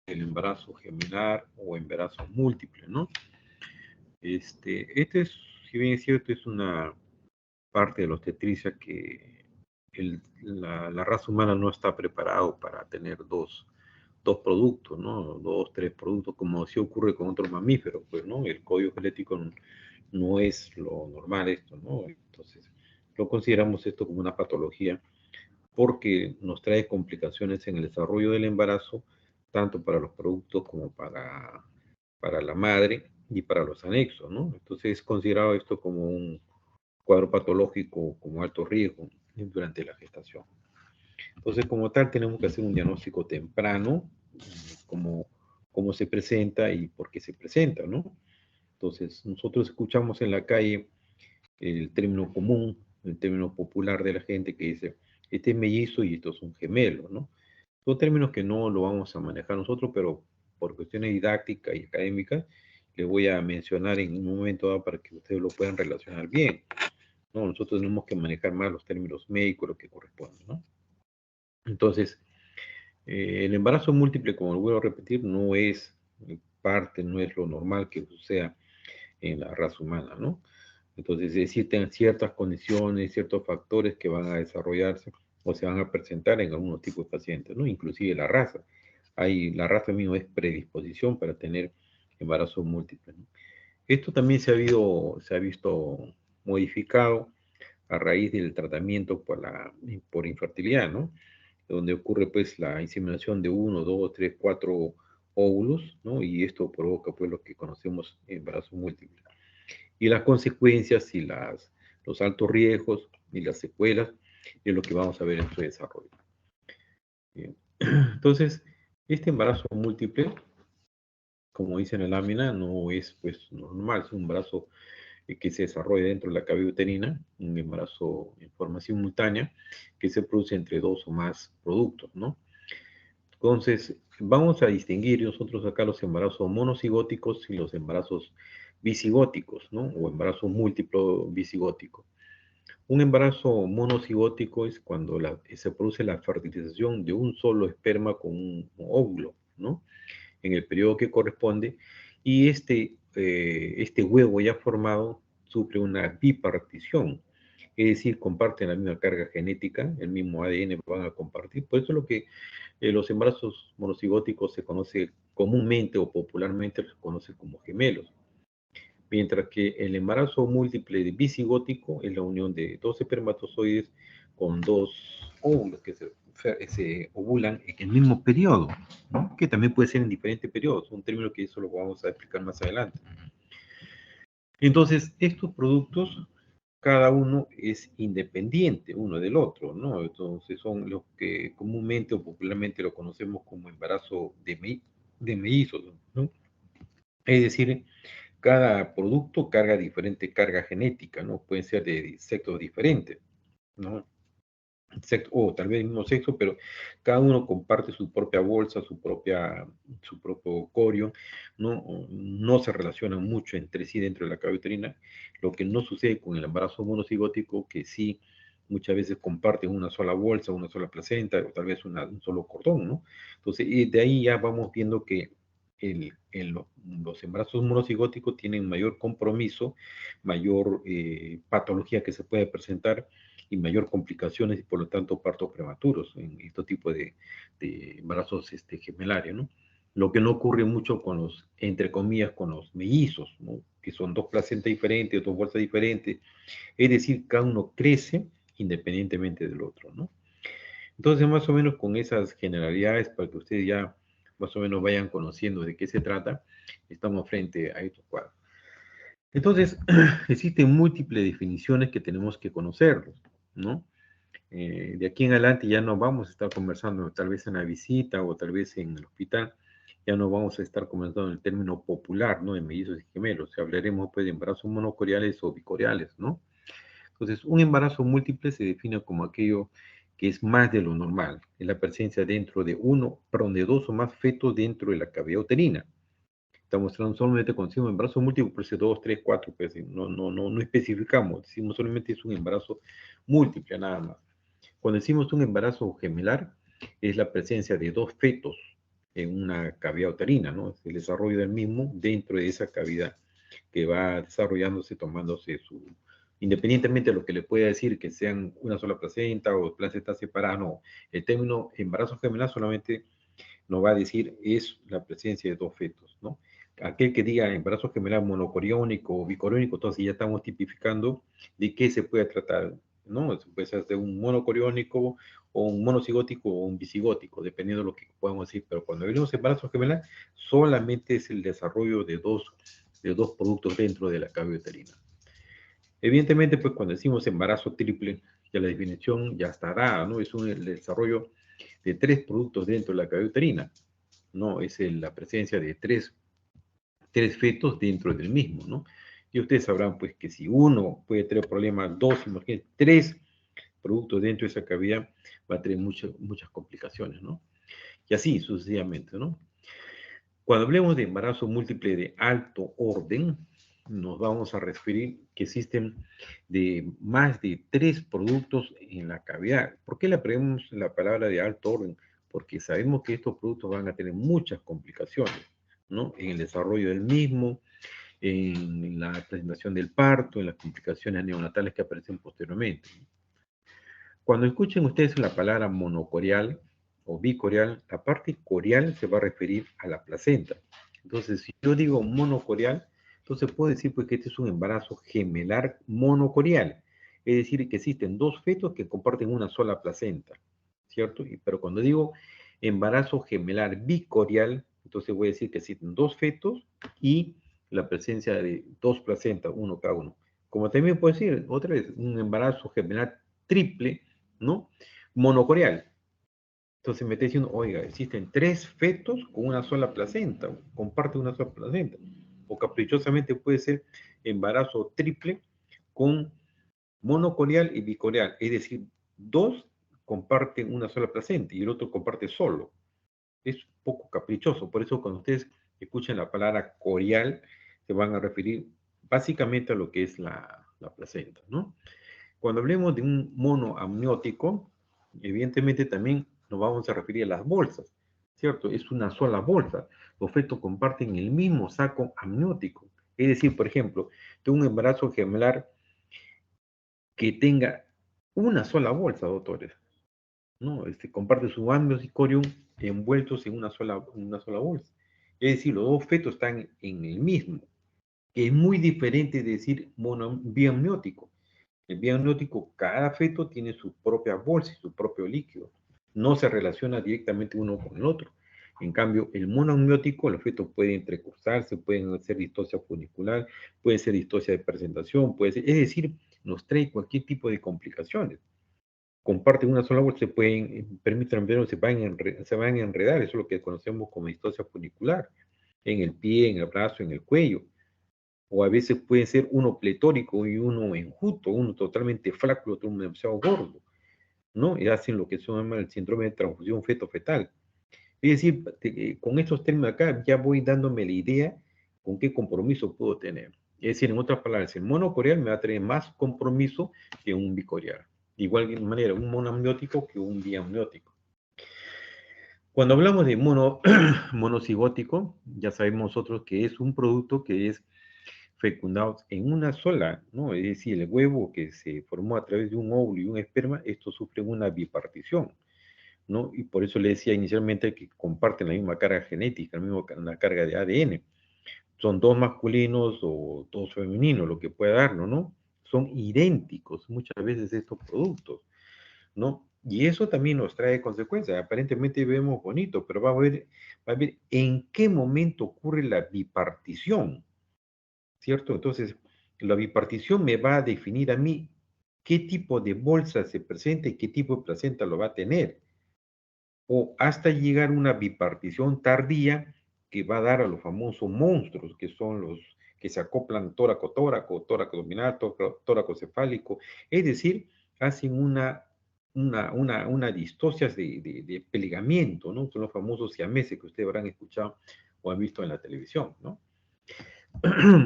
el embarazo gemelar o embarazo múltiple, ¿no? Si bien es cierto, es una parte de la obstetricia que la raza humana no está preparado para tener dos productos, ¿no? Dos, tres productos, como sí ocurre con otros mamíferos, pues, ¿no? El código genético no es lo normal esto, ¿no? Entonces, lo consideramos esto como una patología porque nos trae complicaciones en el desarrollo del embarazo, tanto para los productos como para la madre y para los anexos, ¿no? Entonces es considerado esto como un cuadro patológico como alto riesgo durante la gestación. Entonces, como tal, tenemos que hacer un diagnóstico temprano, como cómo se presenta y por qué se presenta, ¿no? Entonces, nosotros escuchamos en la calle el término común, el término popular de la gente que dice, este es mellizo y estos son gemelos, ¿no? Son términos que no lo vamos a manejar nosotros, pero por cuestiones didácticas y académicas, les voy a mencionar en un momento dado para que ustedes lo puedan relacionar bien, ¿no? Nosotros tenemos que manejar más los términos médicos, lo que corresponde, ¿no? Entonces, el embarazo múltiple, como lo vuelvo a repetir, no es parte, no es lo normal que suceda en la raza humana, ¿no? Entonces existen ciertas condiciones, ciertos factores que van a desarrollarse o se van a presentar en algunos tipos de pacientes, ¿no? Inclusive la raza. La raza misma es predisposición para tener embarazo múltiple, ¿no? Esto también se ha visto modificado a raíz del tratamiento por infertilidad, ¿no? Donde ocurre pues la inseminación de uno, dos, tres, cuatro óvulos, ¿no? Y esto provoca pues lo que conocemos embarazo múltiple. Y las consecuencias y los altos riesgos y las secuelas es lo que vamos a ver en su desarrollo. Bien. Entonces, este embarazo múltiple, como dice en la lámina, no es pues normal, es un embarazo que se desarrolla dentro de la cavidad uterina, un embarazo en forma simultánea que se produce entre dos o más productos, ¿no? Entonces, vamos a distinguir nosotros acá los embarazos monocigóticos y los embarazos bicigóticos, ¿no? O embarazo múltiplo bicigótico. Un embarazo monocigótico es cuando se produce la fertilización de un solo esperma con un óvulo, ¿no? En el periodo que corresponde, y este huevo ya formado sufre una bipartición, es decir, comparten la misma carga genética, el mismo ADN van a compartir. Por eso es lo que los embarazos monocigóticos se conoce comúnmente o popularmente se conoce como gemelos, mientras que el embarazo múltiple de bicigótico es la unión de dos espermatozoides con dos óvulos que se ovulan en el mismo periodo, ¿no? Que también puede ser en diferentes periodos, un término que eso lo vamos a explicar más adelante. Entonces, estos productos, cada uno es independiente uno del otro, ¿no? Entonces, son los que comúnmente o popularmente lo conocemos como embarazo de mellizos, ¿no? Es decir, cada producto carga diferente carga genética, ¿no? Pueden ser de sexos diferentes, ¿no? O tal vez el mismo sexo, pero cada uno comparte su propia bolsa, su propio corio, ¿no? No se relacionan mucho entre sí dentro de la cavidad uterina, lo que no sucede con el embarazo monocigótico, que sí muchas veces comparten una sola bolsa, una sola placenta, o tal vez un solo cordón, ¿no? Entonces, y de ahí ya vamos viendo que los embarazos monocigóticos tienen mayor compromiso, mayor patología que se puede presentar y mayor complicaciones y por lo tanto partos prematuros en este tipo de embarazos gemelarios, ¿no? Lo que no ocurre mucho con entre comillas, con los mellizos, ¿no? Que son dos placentas diferentes, dos bolsas diferentes, es decir, cada uno crece independientemente del otro, ¿no? Entonces, más o menos con esas generalidades, para que ustedes ya más o menos vayan conociendo de qué se trata, estamos frente a estos cuadros. Entonces, existen múltiples definiciones que tenemos que conocerlos, ¿no? De aquí en adelante ya no vamos a estar conversando tal vez en la visita o tal vez en el hospital, ya no vamos a estar conversando en el término popular, ¿no? De mellizos y gemelos, hablaremos pues de embarazos monocoriales o bicoriales, ¿no? Entonces, un embarazo múltiple se define como aquello que es más de lo normal, es la presencia dentro de de dos o más fetos dentro de la cavidad uterina. Estamos mostrando solamente cuando decimos embarazo múltiple, puede ser 2, 3, 4, pues no especificamos, decimos solamente es un embarazo múltiple nada más. Cuando decimos un embarazo gemelar, es la presencia de dos fetos en una cavidad uterina, ¿no? Es el desarrollo del mismo dentro de esa cavidad que va desarrollándose, tomándose su... Independientemente de lo que le pueda decir, que sean una sola placenta o placenta separada, no. El término embarazo gemelar solamente nos va a decir es la presencia de dos fetos, ¿no? Aquel que diga embarazo gemelar monocoriónico o bicoriónico, entonces ya estamos tipificando de qué se puede tratar, ¿no? Puede ser de un monocoriónico o un monocigótico o un bicigótico, dependiendo de lo que podamos decir, pero cuando hablamos de embarazo gemelar, solamente es el desarrollo de dos productos dentro de la cavidad uterina. Evidentemente, pues cuando decimos embarazo triple, ya la definición ya está dada, ¿no? Es el desarrollo de tres productos dentro de la cavidad uterina, ¿no? Es la presencia de tres fetos dentro del mismo, ¿no? Y ustedes sabrán, pues, que si uno puede tener problemas, dos, imagínense, tres productos dentro de esa cavidad, va a tener muchas complicaciones, ¿no? Y así sucesivamente, ¿no? Cuando hablemos de embarazo múltiple de alto orden, nos vamos a referir que existen de más de tres productos en la cavidad. ¿Por qué le ponemos la palabra de alto orden? Porque sabemos que estos productos van a tener muchas complicaciones, ¿no? En el desarrollo del mismo, en la presentación del parto, en las complicaciones neonatales que aparecen posteriormente. Cuando escuchen ustedes la palabra monocorial o bicorial, la parte corial se va a referir a la placenta. Entonces, si yo digo monocorial, entonces puedo decir pues, que este es un embarazo gemelar monocorial. Es decir, que existen dos fetos que comparten una sola placenta, ¿cierto? Pero cuando digo embarazo gemelar bicorial, entonces voy a decir que existen dos fetos y la presencia de dos placentas, uno cada uno. Como también puedo decir, otra vez, un embarazo gemelar triple, ¿no? Monocorial. Entonces me está diciendo, oiga, existen tres fetos con una sola placenta, comparte una sola placenta. O caprichosamente puede ser embarazo triple con monocorial y bicorial. Es decir, dos comparten una sola placenta y el otro comparte solo. Es un poco caprichoso. Por eso cuando ustedes escuchan la palabra corial, se van a referir básicamente a lo que es la placenta, ¿no? Cuando hablemos de un mono amniótico, evidentemente también nos vamos a referir a las bolsas, ¿cierto? Es una sola bolsa. Los fetos comparten el mismo saco amniótico. Es decir, por ejemplo, tengo un embarazo gemelar que tenga una sola bolsa, doctores, ¿no? Comparte su amnios y corium envueltos en una sola bolsa. Es decir, los dos fetos están en el mismo. Es muy diferente de decir biamniótico. El biamniótico, cada feto tiene su propia bolsa y su propio líquido. No se relaciona directamente uno con el otro. En cambio, el monoamniótico, los fetos pueden entrecruzarse, pueden hacer distocia funicular, puede ser distocia de presentación, es decir, nos trae cualquier tipo de complicaciones. Comparten una sola bolsa, permítanme ver, se van a enredar, eso es lo que conocemos como distocia funicular, en el pie, en el brazo, en el cuello. O a veces puede ser uno pletórico y uno enjuto, uno totalmente flaco, otro demasiado gordo, ¿no? Y hacen lo que se llama el síndrome de transfusión feto-fetal. Es decir, con estos términos acá ya voy dándome la idea con qué compromiso puedo tener. Es decir, en otras palabras, el monocorial me va a tener más compromiso que un bicorial. De igual manera, un monoamniótico que un biamniótico. Cuando hablamos de monocigótico, ya sabemos nosotros que es un producto que es fecundados en una sola, ¿no? Es decir, el huevo que se formó a través de un óvulo y un esperma, estos sufren una bipartición, ¿no? Y por eso le decía inicialmente que comparten la misma carga genética, la carga de ADN. Son dos masculinos o dos femeninos, lo que pueda darnos, ¿no? Son idénticos muchas veces estos productos, ¿no? Y eso también nos trae consecuencias. Aparentemente vemos bonito, pero va a ver en qué momento ocurre la bipartición, ¿cierto? Entonces, la bipartición me va a definir a mí qué tipo de bolsa se presenta y qué tipo de placenta lo va a tener. O hasta llegar a una bipartición tardía que va a dar a los famosos monstruos, que son los que se acoplan tóraco-tóraco, tóraco abdominal, tóraco cefálico. Es decir, hacen una distosia de peligamiento, ¿no? Son los famosos siameses que ustedes habrán escuchado o han visto en la televisión, ¿no?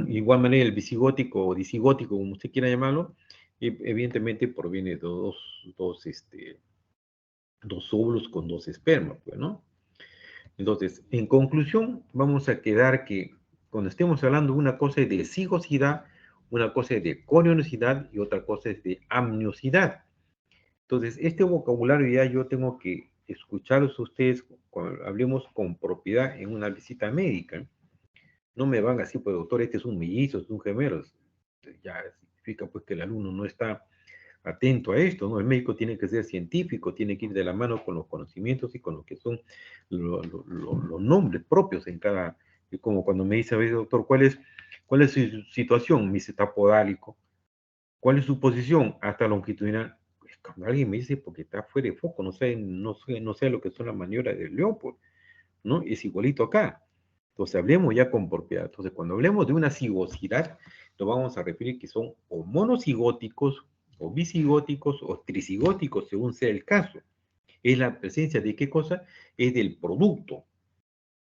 Igual manera el visigótico o disigótico, como usted quiera llamarlo, evidentemente proviene de dos óvulos con dos espermas, pues, ¿no? Entonces, en conclusión, vamos a quedar que cuando estemos hablando, una cosa es de cigosidad, una cosa es de coriosidad y otra cosa es de amniosidad. Entonces, este vocabulario ya yo tengo que escucharlos a ustedes cuando hablemos con propiedad en una visita médica. No me van así, pues doctor, este es un mellizo, es un gemelo. Ya significa pues que el alumno no está atento a esto, ¿no? El médico tiene que ser científico, tiene que ir de la mano con los conocimientos y con lo que son los nombres propios en cada, como cuando me dice, a ver, doctor, cuál es su situación? Me dice, está podálico. ¿Cuál es su posición? Hasta longitudinal. Pues cuando alguien me dice, porque está fuera de foco, no sé lo que son las maniobras del Leopold, ¿no? Es igualito acá. Entonces, hablemos ya con propiedad. Entonces, cuando hablemos de una cigosidad, nos vamos a referir que son o monocigóticos, o bicigóticos, o tricigóticos, según sea el caso. Es la presencia de qué cosa? Es del producto,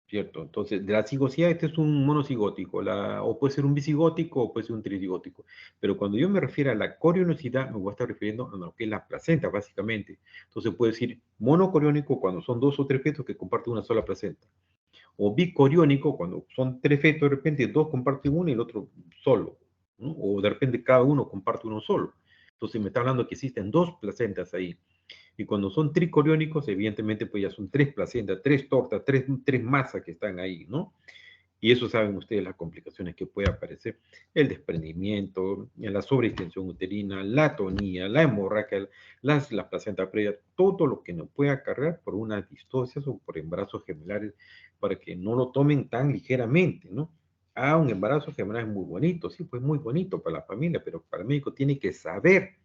¿cierto? Entonces, de la cigosidad, este es un monocigótico, o puede ser un bicigótico, o puede ser un tricigótico. Pero cuando yo me refiero a la corionosidad, me voy a estar refiriendo a lo que es la placenta, básicamente. Entonces, puedo decir monocoriónico cuando son dos o tres fetos que comparten una sola placenta, o bicoriónico, cuando son tres fetos, de repente dos comparten uno y el otro solo, ¿no? O de repente cada uno comparte uno solo. Entonces me está hablando que existen dos placentas ahí. Y cuando son tricoriónicos, evidentemente, pues ya son tres placentas, tres tortas, tres masas que están ahí, ¿no? Y eso saben ustedes las complicaciones que puede aparecer, el desprendimiento, la sobreextensión uterina, la atonía, la hemorragia, la placenta previa, todo lo que nos puede acarrear por unas distocias o por embarazos gemelares, para que no lo tomen tan ligeramente, ¿no? Ah, un embarazo gemelar es muy bonito, sí, pues muy bonito para la familia, pero para el médico tiene que saber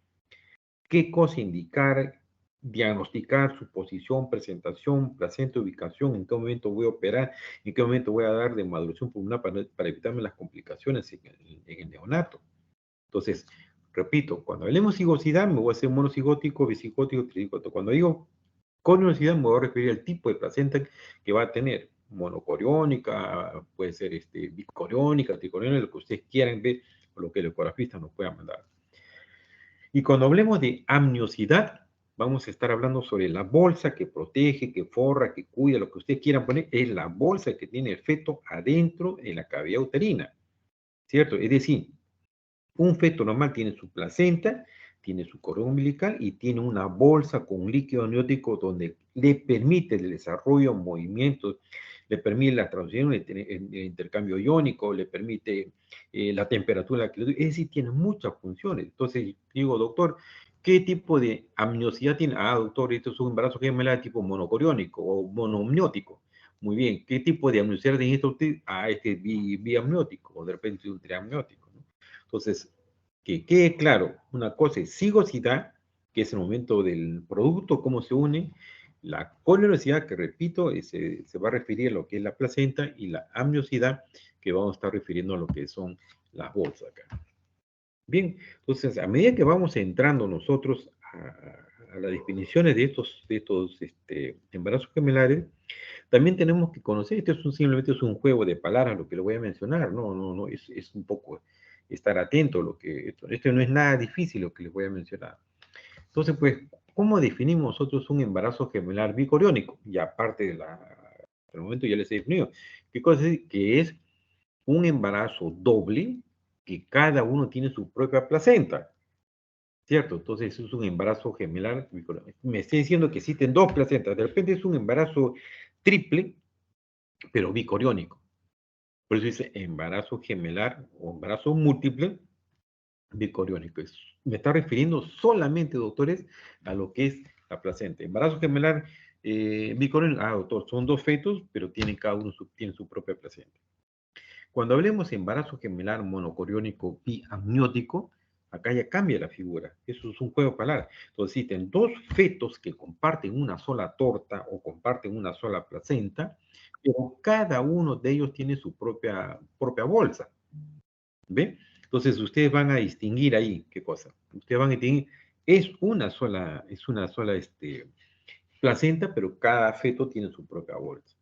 qué cosa indicar, diagnosticar su posición, presentación, placenta, ubicación, en qué momento voy a operar, en qué momento voy a dar de maduración pulmonar para evitarme las complicaciones en el neonato. Entonces, repito, cuando hablemos de cigosidad, me voy a hacer monocigótico, bicigótico, tricigótico. Cuando digo coniosidad, me voy a referir al tipo de placenta que va a tener. Monocoriónica, puede ser bicoriónica, tricoriónica, lo que ustedes quieran ver, o lo que el ecografista nos pueda mandar. Y cuando hablemos de amniosidad, vamos a estar hablando sobre la bolsa que protege, que forra, que cuida, lo que ustedes quieran poner, es la bolsa que tiene el feto adentro en la cavidad uterina, ¿cierto? Es decir, un feto normal tiene su placenta, tiene su cordón umbilical y tiene una bolsa con un líquido amniótico donde le permite el desarrollo, movimientos, le permite la transición, el intercambio iónico, le permite la temperatura, es decir, tiene muchas funciones. Entonces, digo, doctor, ¿qué tipo de amniosidad tiene? Ah, doctor, esto es un embarazo gemelar de tipo monocoriónico o monoamniótico. Muy bien, ¿qué tipo de amniosidad tiene usted? Ah, este es biamniótico o de repente un triamniótico, ¿no? Entonces, que quede claro, una cosa es cigosidad, que es el momento del producto, cómo se une, la colinosidad, que repito, se va a referir a lo que es la placenta, y la amniosidad, que vamos a estar refiriendo a lo que son las bolsas acá. Bien, entonces, a medida que vamos entrando nosotros a las definiciones de estos embarazos gemelares, también tenemos que conocer, esto simplemente es un juego de palabras lo que le voy a mencionar, no, es un poco estar atento a lo que, esto no es nada difícil lo que les voy a mencionar. Entonces, pues, ¿cómo definimos nosotros un embarazo gemelar bicoriónico? Y aparte del momento ya les he definido, ¿qué cosa es? Que es un embarazo doble, que cada uno tiene su propia placenta, ¿cierto? Entonces, es un embarazo gemelar bicoriónico. Me estoy diciendo que existen dos placentas, de repente es un embarazo triple, pero bicoriónico. Por eso dice embarazo gemelar o embarazo múltiple bicoriónico. Me está refiriendo solamente, doctores, a lo que es la placenta. Embarazo gemelar bicoriónico, doctor, son dos fetos, pero tienen cada uno tiene su propia placenta. Cuando hablemos de embarazo gemelar monocoriónico biamniótico, acá ya cambia la figura. Eso es un juego de palabras. Entonces existen dos fetos que comparten una sola torta o comparten una sola placenta, pero cada uno de ellos tiene su propia bolsa. ¿Ve? Entonces ustedes van a distinguir ahí, ¿qué cosa? Ustedes van a distinguir, es una sola placenta, pero cada feto tiene su propia bolsa.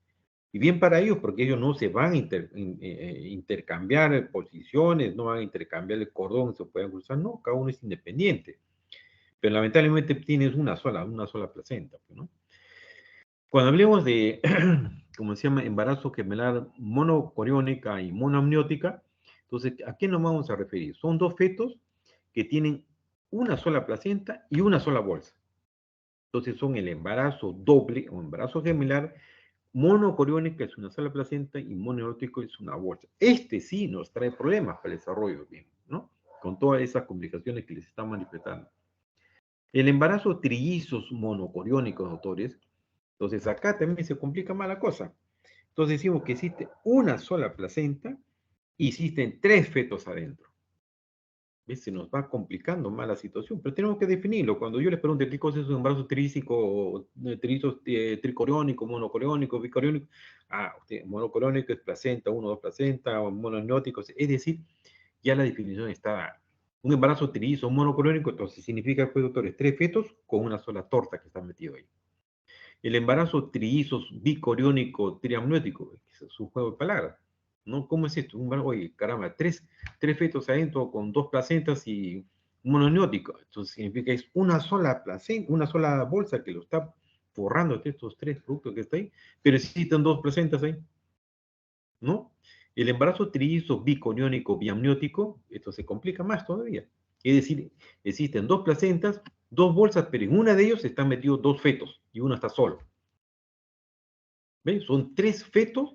Y bien para ellos, porque ellos no se van a intercambiar posiciones, no van a intercambiar el cordón, se pueden cruzar, no, cada uno es independiente. Pero lamentablemente tienes una sola placenta, ¿no? Cuando hablemos de como se llama, embarazo gemelar monocoriónica y monoamniótica. Entonces, ¿a qué nos vamos a referir? Son dos fetos que tienen una sola placenta y una sola bolsa. Entonces son el embarazo doble o embarazo gemelar, monocoriónica es una sola placenta y monoamniótico es una bolsa. Este sí nos trae problemas para el desarrollo, bien, ¿no? Con todas esas complicaciones que les están manifestando. El embarazo trillizos monocoriónicos, doctores, entonces acá también se complica más la cosa. Entonces decimos que existe una sola placenta y existen tres fetos adentro. ¿Ves? Se nos va complicando más la situación, pero tenemos que definirlo. Cuando yo les pregunto qué cosa es un embarazo trícico, tricoriónico, monocoriónico, bicoriónico, monocoriónico es placenta, uno o dos placenta, monoamnióticos, es decir, ya la definición está. Un embarazo trícico monocoriónico, entonces significa, pues, doctores, tres fetos con una sola torta que está metido ahí. El embarazo trillizos bicoriónico triamniótico, es un juego de palabras, ¿no? ¿Cómo es esto? Oye, caramba, tres fetos adentro con dos placentas y un monoamniótico. Entonces significa que es una sola placenta, una sola bolsa que lo está forrando de estos tres productos que está ahí, pero existen dos placentas ahí, ¿no? El embarazo trillizo bicoriónico biamniótico, esto se complica más todavía. Es decir, existen dos placentas, dos bolsas, pero en una de ellos están metidos dos fetos y uno está solo. ¿Ven? Son tres fetos,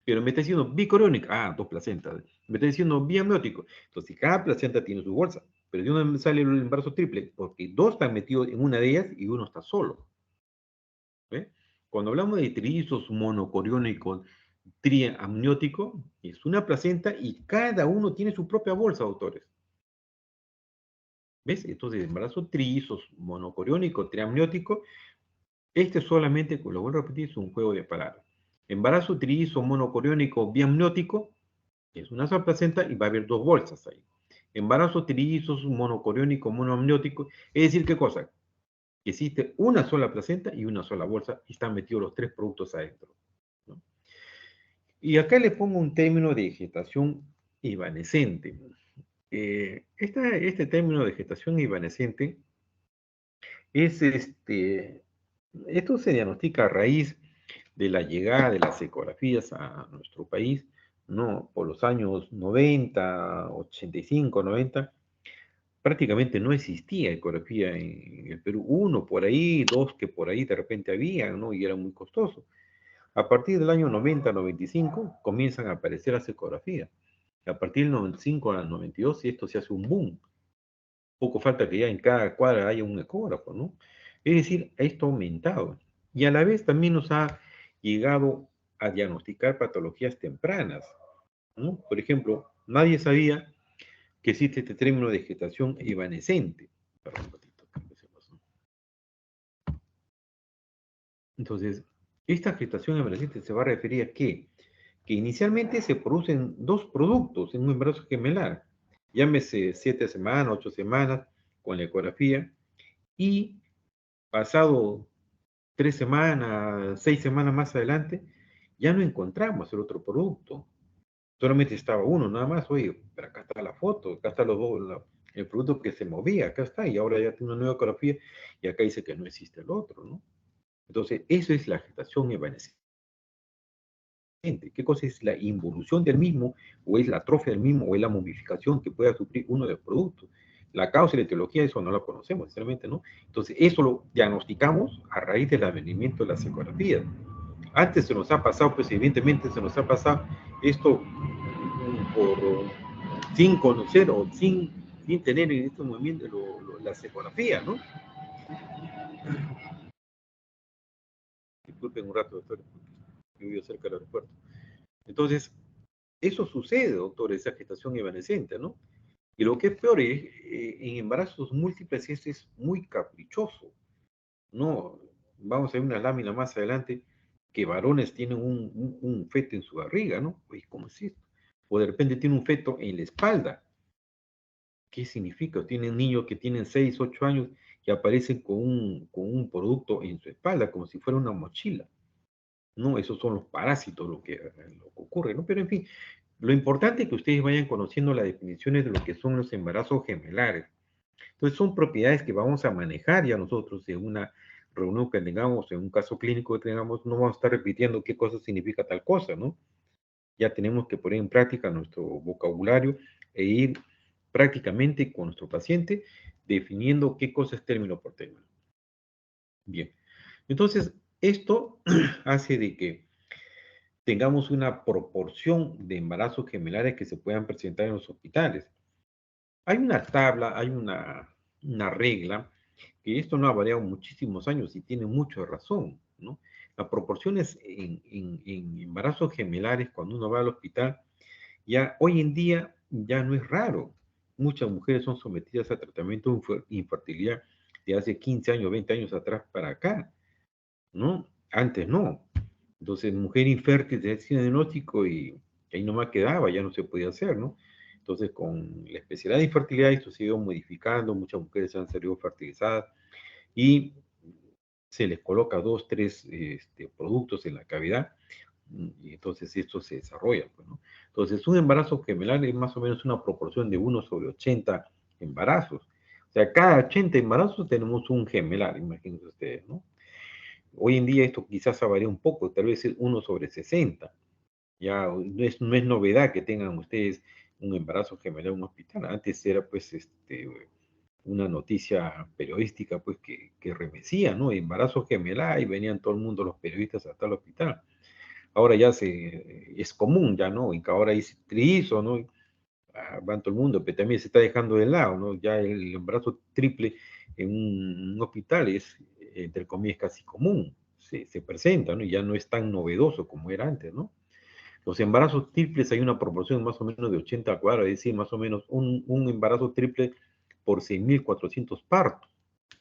pero me está diciendo bicoriónica. Dos placentas. Me está diciendo biamniótico. Entonces, cada placenta tiene su bolsa. Pero de dónde sale el embarazo triple? Porque dos están metidos en una de ellas y uno está solo. ¿Ven? Cuando hablamos de trillizos monocoriónicos triamniótico, es una placenta y cada uno tiene su propia bolsa, autores. ¿Ves? Entonces, embarazo trillizos monocoriónico triamniótico, este solamente, lo vuelvo a repetir, es un juego de palabras. Embarazo trillizo monocoriónico biamniótico es una sola placenta y va a haber dos bolsas ahí. Embarazo trillizo monocoriónico monoamniótico, es decir, ¿qué cosa? Que existe una sola placenta y una sola bolsa y están metidos los tres productos adentro, ¿no? Y acá le pongo un término de gestación evanescente. Este término de gestación evanescente es esto se diagnostica a raíz de la llegada de las ecografías a nuestro país, ¿no? Por los años 90, 85, 90, prácticamente no existía ecografía en el Perú. Uno por ahí, dos que por ahí de repente había, ¿no? Y era muy costoso. A partir del año 90, 95, comienzan a aparecer las ecografías. A partir del 95 al 92, y esto se hace un boom. Poco falta que ya en cada cuadra haya un ecógrafo, ¿no? Es decir, esto ha aumentado. Y a la vez también nos ha llegado a diagnosticar patologías tempranas, ¿no? Por ejemplo, nadie sabía que existe este término de gestación evanescente. Perdón, un ratito, creo que se pasó. Entonces, esta gestación evanescente se va a referir a qué? Que inicialmente se producen dos productos en un embarazo gemelar, llámese 7 semanas, 8 semanas, con la ecografía, y pasado 3 semanas, 6 semanas más adelante, ya no encontramos el otro producto. Solamente estaba uno, nada más. Oye, pero acá está la foto, acá está el producto que se movía, acá está, y ahora ya tiene una nueva ecografía, y acá dice que no existe el otro, ¿no? Entonces, eso es la gestación evanescente. ¿Qué cosa es la involución del mismo, o es la atrofia del mismo, o es la momificación que pueda sufrir uno de los productos? La causa y la etiología, eso no la conocemos, sinceramente, ¿no? Entonces, eso lo diagnosticamos a raíz del advenimiento de las ecografías. Antes se nos ha pasado, pues evidentemente se nos ha pasado esto por, sin conocer o sin tener en este momento las ecografías, ¿no? Disculpen un rato, doctor, porque vivo cerca del aeropuerto. Entonces, eso sucede, doctor, esa gestación evanescente, ¿no? Y lo que es peor es, en embarazos múltiples, este es muy caprichoso, ¿no? Vamos a ver una lámina más adelante que varones tienen un feto en su barriga, ¿no? Oye, ¿cómo es esto? O de repente tiene un feto en la espalda. ¿Qué significa? Tienen niños que tienen 6, 8 años y aparecen con un producto en su espalda, como si fuera una mochila. No, esos son los parásitos lo que ocurre, ¿no? Pero en fin, lo importante es que ustedes vayan conociendo las definiciones de lo que son los embarazos gemelares. Entonces, son propiedades que vamos a manejar ya nosotros en una reunión que tengamos, en un caso clínico que tengamos, no vamos a estar repitiendo qué cosa significa tal cosa, ¿no? Ya tenemos que poner en práctica nuestro vocabulario e ir prácticamente con nuestro paciente definiendo qué cosa es término por término. Bien, entonces esto hace de que tengamos una proporción de embarazos gemelares que se puedan presentar en los hospitales. Hay una tabla, hay una regla, que esto no ha variado muchísimos años y tiene mucha razón, ¿no? Las proporciones en embarazos gemelares, cuando uno va al hospital, ya hoy en día ya no es raro. Muchas mujeres son sometidas a tratamiento de infertilidad de hace 15 años, 20 años atrás para acá, ¿no? Antes no. Entonces, mujer infértil se hacía diagnóstico y ahí nomás quedaba, ya no se podía hacer, ¿no? Entonces, con la especialidad de infertilidad, esto se ha ido modificando, muchas mujeres han salido fertilizadas y se les coloca dos, tres productos en la cavidad y entonces esto se desarrolla, pues, ¿no? Entonces, un embarazo gemelar es más o menos una proporción de 1/80 embarazos. O sea, cada 80 embarazos tenemos un gemelar, imagínense ustedes, ¿no? Hoy en día esto quizás ha variado un poco, tal vez es 1/60. Ya no es novedad que tengan ustedes un embarazo gemelar en un hospital. Antes era pues una noticia periodística pues que remecía, ¿no? Embarazo gemelar y venían todo el mundo los periodistas hasta el hospital. Ahora ya es común ya, ¿no? Y que ahora hay trillizo, ¿no? Van todo el mundo, pero también se está dejando de lado, ¿no? Ya el embarazo triple en un hospital es, entre comillas, casi común, se presenta, ¿no? Y ya no es tan novedoso como era antes, ¿no? Los embarazos triples hay una proporción más o menos de 80 a 4, es decir, más o menos un embarazo triple por 6.400 partos,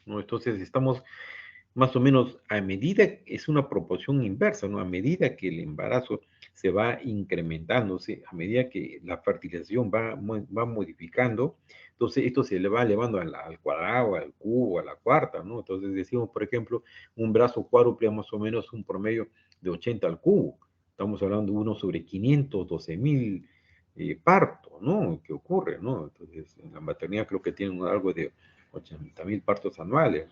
¿no? Entonces estamos más o menos a medida, es una proporción inversa, ¿no? A medida que el embarazo se va incrementándose, a medida que la fertilización va modificando, entonces esto se le va elevando al cuadrado, al cubo, a la cuarta, ¿no? Entonces decimos, por ejemplo, un brazo cuádruple más o menos un promedio de 80 al cubo. Estamos hablando de 1/512.000 partos, ¿no? ¿Qué ocurre, no? Entonces, en la maternidad creo que tienen algo de 80.000 partos anuales.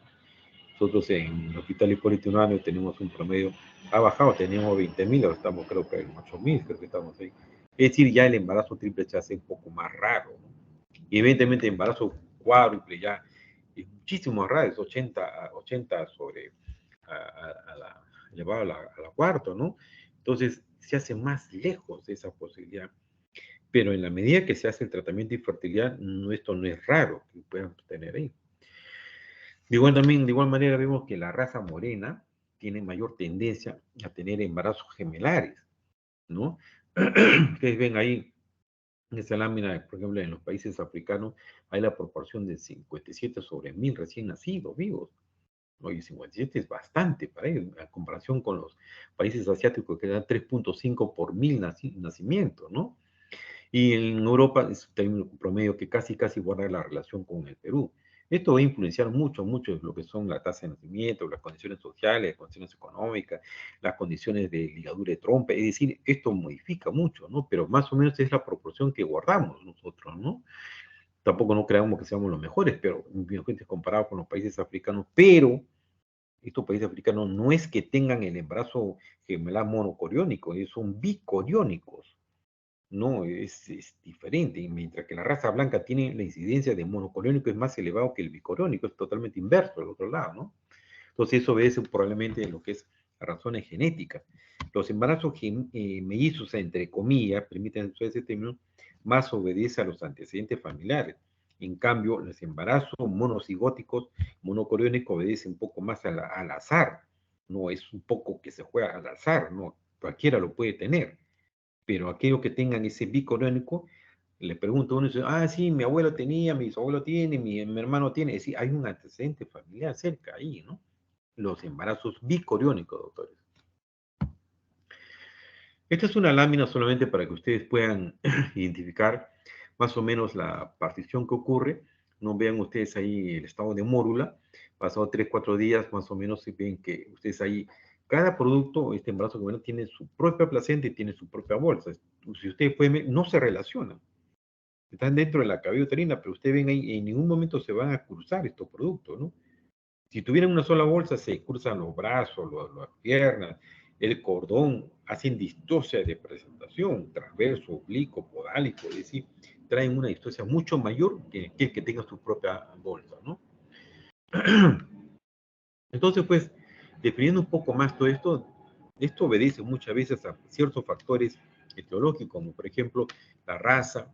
Nosotros en el Hospital Hipólito Unanue tenemos un promedio, ha bajado, teníamos 20.000, ahora estamos creo que en 8.000, creo que estamos ahí. Es decir, ya el embarazo triple se hace un poco más raro, ¿no? Y evidentemente el embarazo cuádruple ya es muchísimo más raro, es 80 sobre, elevado a la cuarta, ¿no? Entonces se hace más lejos de esa posibilidad. Pero en la medida que se hace el tratamiento de infertilidad, esto no es raro que puedan tener ahí. De igual manera vemos que la raza morena tiene mayor tendencia a tener embarazos gemelares, ¿no? Ustedes ven ahí en esa lámina, por ejemplo, en los países africanos hay la proporción de 57/1000 recién nacidos vivos. ¿No? Y 57 es bastante para ellos, en comparación con los países asiáticos que dan 3.5 por 1000 nacimientos, ¿no? Y en Europa es un término promedio que casi guarda la relación con el Perú. Esto va a influenciar mucho lo que son la tasa de nacimiento, las condiciones sociales, las condiciones económicas, las condiciones de ligadura de trompa. Es decir, esto modifica mucho, ¿no? Pero más o menos es la proporción que guardamos nosotros, ¿no? Tampoco no creamos que seamos los mejores, pero comparado con los países africanos, pero estos países africanos no es que tengan el embarazo gemelar monocoriónico, son bicoriónicos. No, es diferente. Y mientras que la raza blanca tiene la incidencia de monocoriónico es más elevado que el bicoriónico, es totalmente inverso al otro lado, ¿no? Entonces eso obedece probablemente a lo que es razones genéticas. Los embarazos mellizos, entre comillas, permiten usar ese término, más obedece a los antecedentes familiares. En cambio, los embarazos monocigóticos, monocoriónicos, obedecen un poco más al azar. No es un poco que se juega al azar, no, cualquiera lo puede tener. Pero aquellos que tengan ese bicoriónico, le pregunto a uno y dice, sí, mi abuelo tenía, mi bisabuelo tiene, mi hermano tiene. Es decir, hay un antecedente familiar cerca ahí, ¿no? Los embarazos bicoriónicos, doctores. Esta es una lámina solamente para que ustedes puedan identificar más o menos la partición que ocurre. No vean ustedes ahí el estado de mórula. Pasado 3, 4 días, más o menos, se ven que ustedes ahí, cada producto, este embarazo gemelo tiene su propia placenta y tiene su propia bolsa. Si ustedes pueden ver, no se relacionan. Están dentro de la cavidad uterina, pero ustedes ven ahí, en ningún momento se van a cruzar estos productos, ¿no? Si tuvieran una sola bolsa, se cruzan los brazos, las piernas, el cordón, hacen distocia de presentación, transverso, oblicuo, podálico, es decir, traen una distocia mucho mayor que el que tenga su propia bolsa, ¿no? Entonces, pues, definiendo un poco más todo esto, esto obedece muchas veces a ciertos factores etiológicos, como por ejemplo la raza,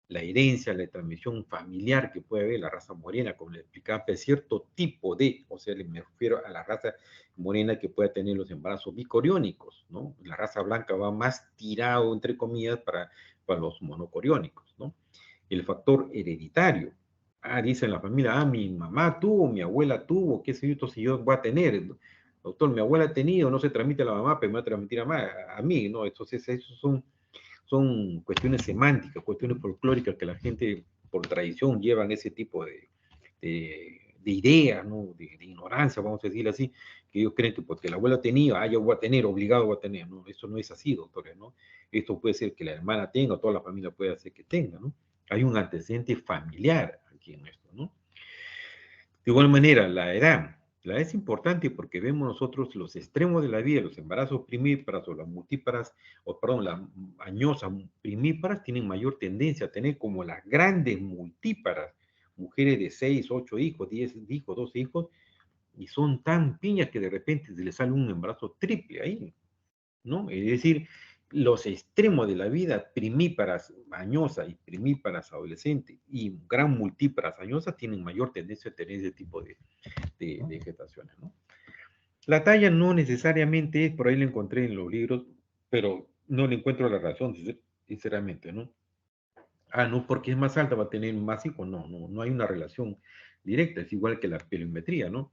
la herencia, la transmisión familiar que puede haber, la raza morena, como le explicaba, de cierto tipo de, o sea, me refiero a la raza morena que pueda tener los embarazos bicoriónicos, ¿no? La raza blanca va más tirado, entre comillas, para los monocoriónicos, ¿no? El factor hereditario. Ah, dice en la familia, ah, mi mamá tuvo, mi abuela tuvo, qué sé yo, entonces yo voy a tener. Doctor, mi abuela ha tenido, no se transmite a la mamá, pero me va a transmitir a mí, ¿no? Entonces, esos son cuestiones semánticas, cuestiones folclóricas que la gente por tradición llevan ese tipo de ideas, ¿no? De ignorancia, vamos a decir así, que ellos creen que porque la abuela tenía, ah, yo voy a tener, obligado voy a tener, ¿no? Eso no es así, doctores, ¿no? Esto puede ser que la hermana tenga, o toda la familia puede hacer que tenga, ¿no? Hay un antecedente familiar aquí en esto, ¿no? De igual manera, la edad. La edad es importante porque vemos nosotros los extremos de la vida, los embarazos primíparas o las multíparas, o perdón, las añosas primíparas tienen mayor tendencia a tener como las grandes multíparas, mujeres de 6, 8 hijos, 10 hijos, 12 hijos, y son tan piñas que de repente se les sale un embarazo triple ahí, ¿no? Es decir, los extremos de la vida, primíparas añosas y primíparas adolescentes y gran multíparas añosas tienen mayor tendencia a tener ese tipo de gestaciones, ¿no? La talla no necesariamente es, por ahí lo encontré en los libros, pero no le encuentro la razón, sinceramente, ¿no? Ah, no, porque es más alta va a tener más hijos, no hay una relación directa, es igual que la peliometría, ¿no?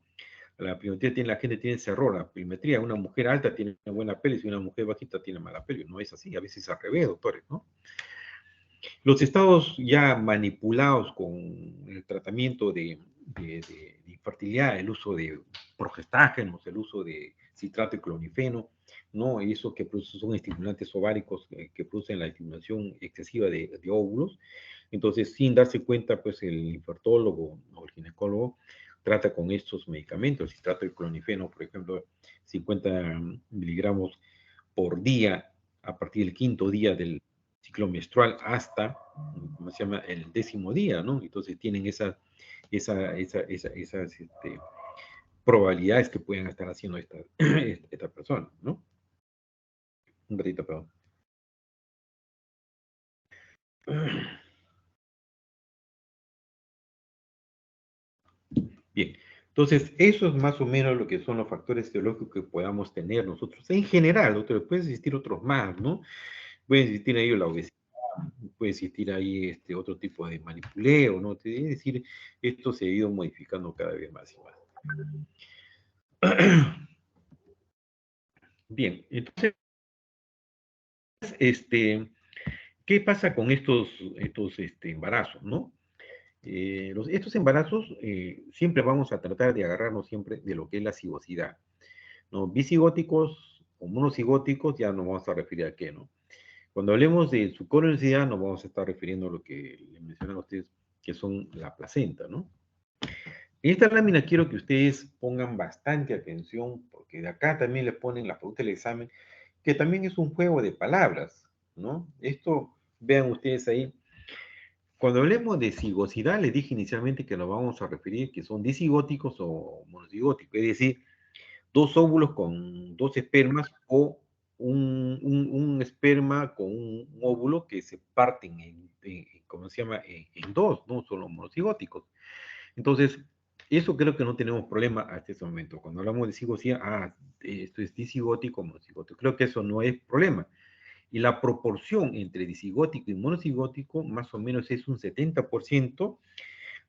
La peliometría tiene, la gente tiene ese error, la peliometría, una mujer alta tiene buena peli, y una mujer bajita tiene mala peli, no es así, a veces es al revés, doctores, ¿no? Los estados ya manipulados con el tratamiento de infertilidad, el uso de progestágenos, el uso de citrato y clonifeno, ¿no? Eso que son estimulantes ováricos que producen la estimulación excesiva de óvulos. Entonces, sin darse cuenta, pues el infertólogo o el ginecólogo trata con estos medicamentos, el citrato y clonifeno, por ejemplo, 50 miligramos por día a partir del quinto día del ciclo menstrual hasta, ¿cómo se llama?, el 10.º día, ¿no? Entonces tienen esas probabilidades que pueden estar haciendo esta persona, ¿no? Un ratito, perdón. Bien, entonces eso es más o menos lo que son los factores teológicos que podamos tener nosotros. En general, otros, pueden existir otros más, ¿no? Puede existir ahí la obesidad, puede existir ahí otro tipo de manipuleo, ¿no? Es decir, esto se ha ido modificando cada vez más y más. Bien, entonces, ¿qué pasa con estos embarazos, no? Estos embarazos siempre vamos a tratar de agarrarnos siempre de lo que es la cigosidad, ¿no? Bicigóticos o monocigóticos ya nos vamos a referir a qué, ¿no? Cuando hablemos de su colonicidad nos vamos a estar refiriendo a lo que le mencionan a ustedes, que son la placenta, ¿no? En esta lámina quiero que ustedes pongan bastante atención, porque de acá también le ponen la pregunta del examen, que también es un juego de palabras, ¿no? Esto, vean ustedes ahí, cuando hablemos de cigosidad, les dije inicialmente que nos vamos a referir que son disigóticos o monocigóticos, es decir, dos óvulos con dos espermas o un esperma con un óvulo que se parten ¿cómo se llama? En dos, no solo monocigóticos. Entonces, eso creo que no tenemos problema hasta este momento. Cuando hablamos de cigosidad, esto es disigótico, monocigótico. Creo que eso no es problema. Y la proporción entre disigótico y monocigótico más o menos es un 70%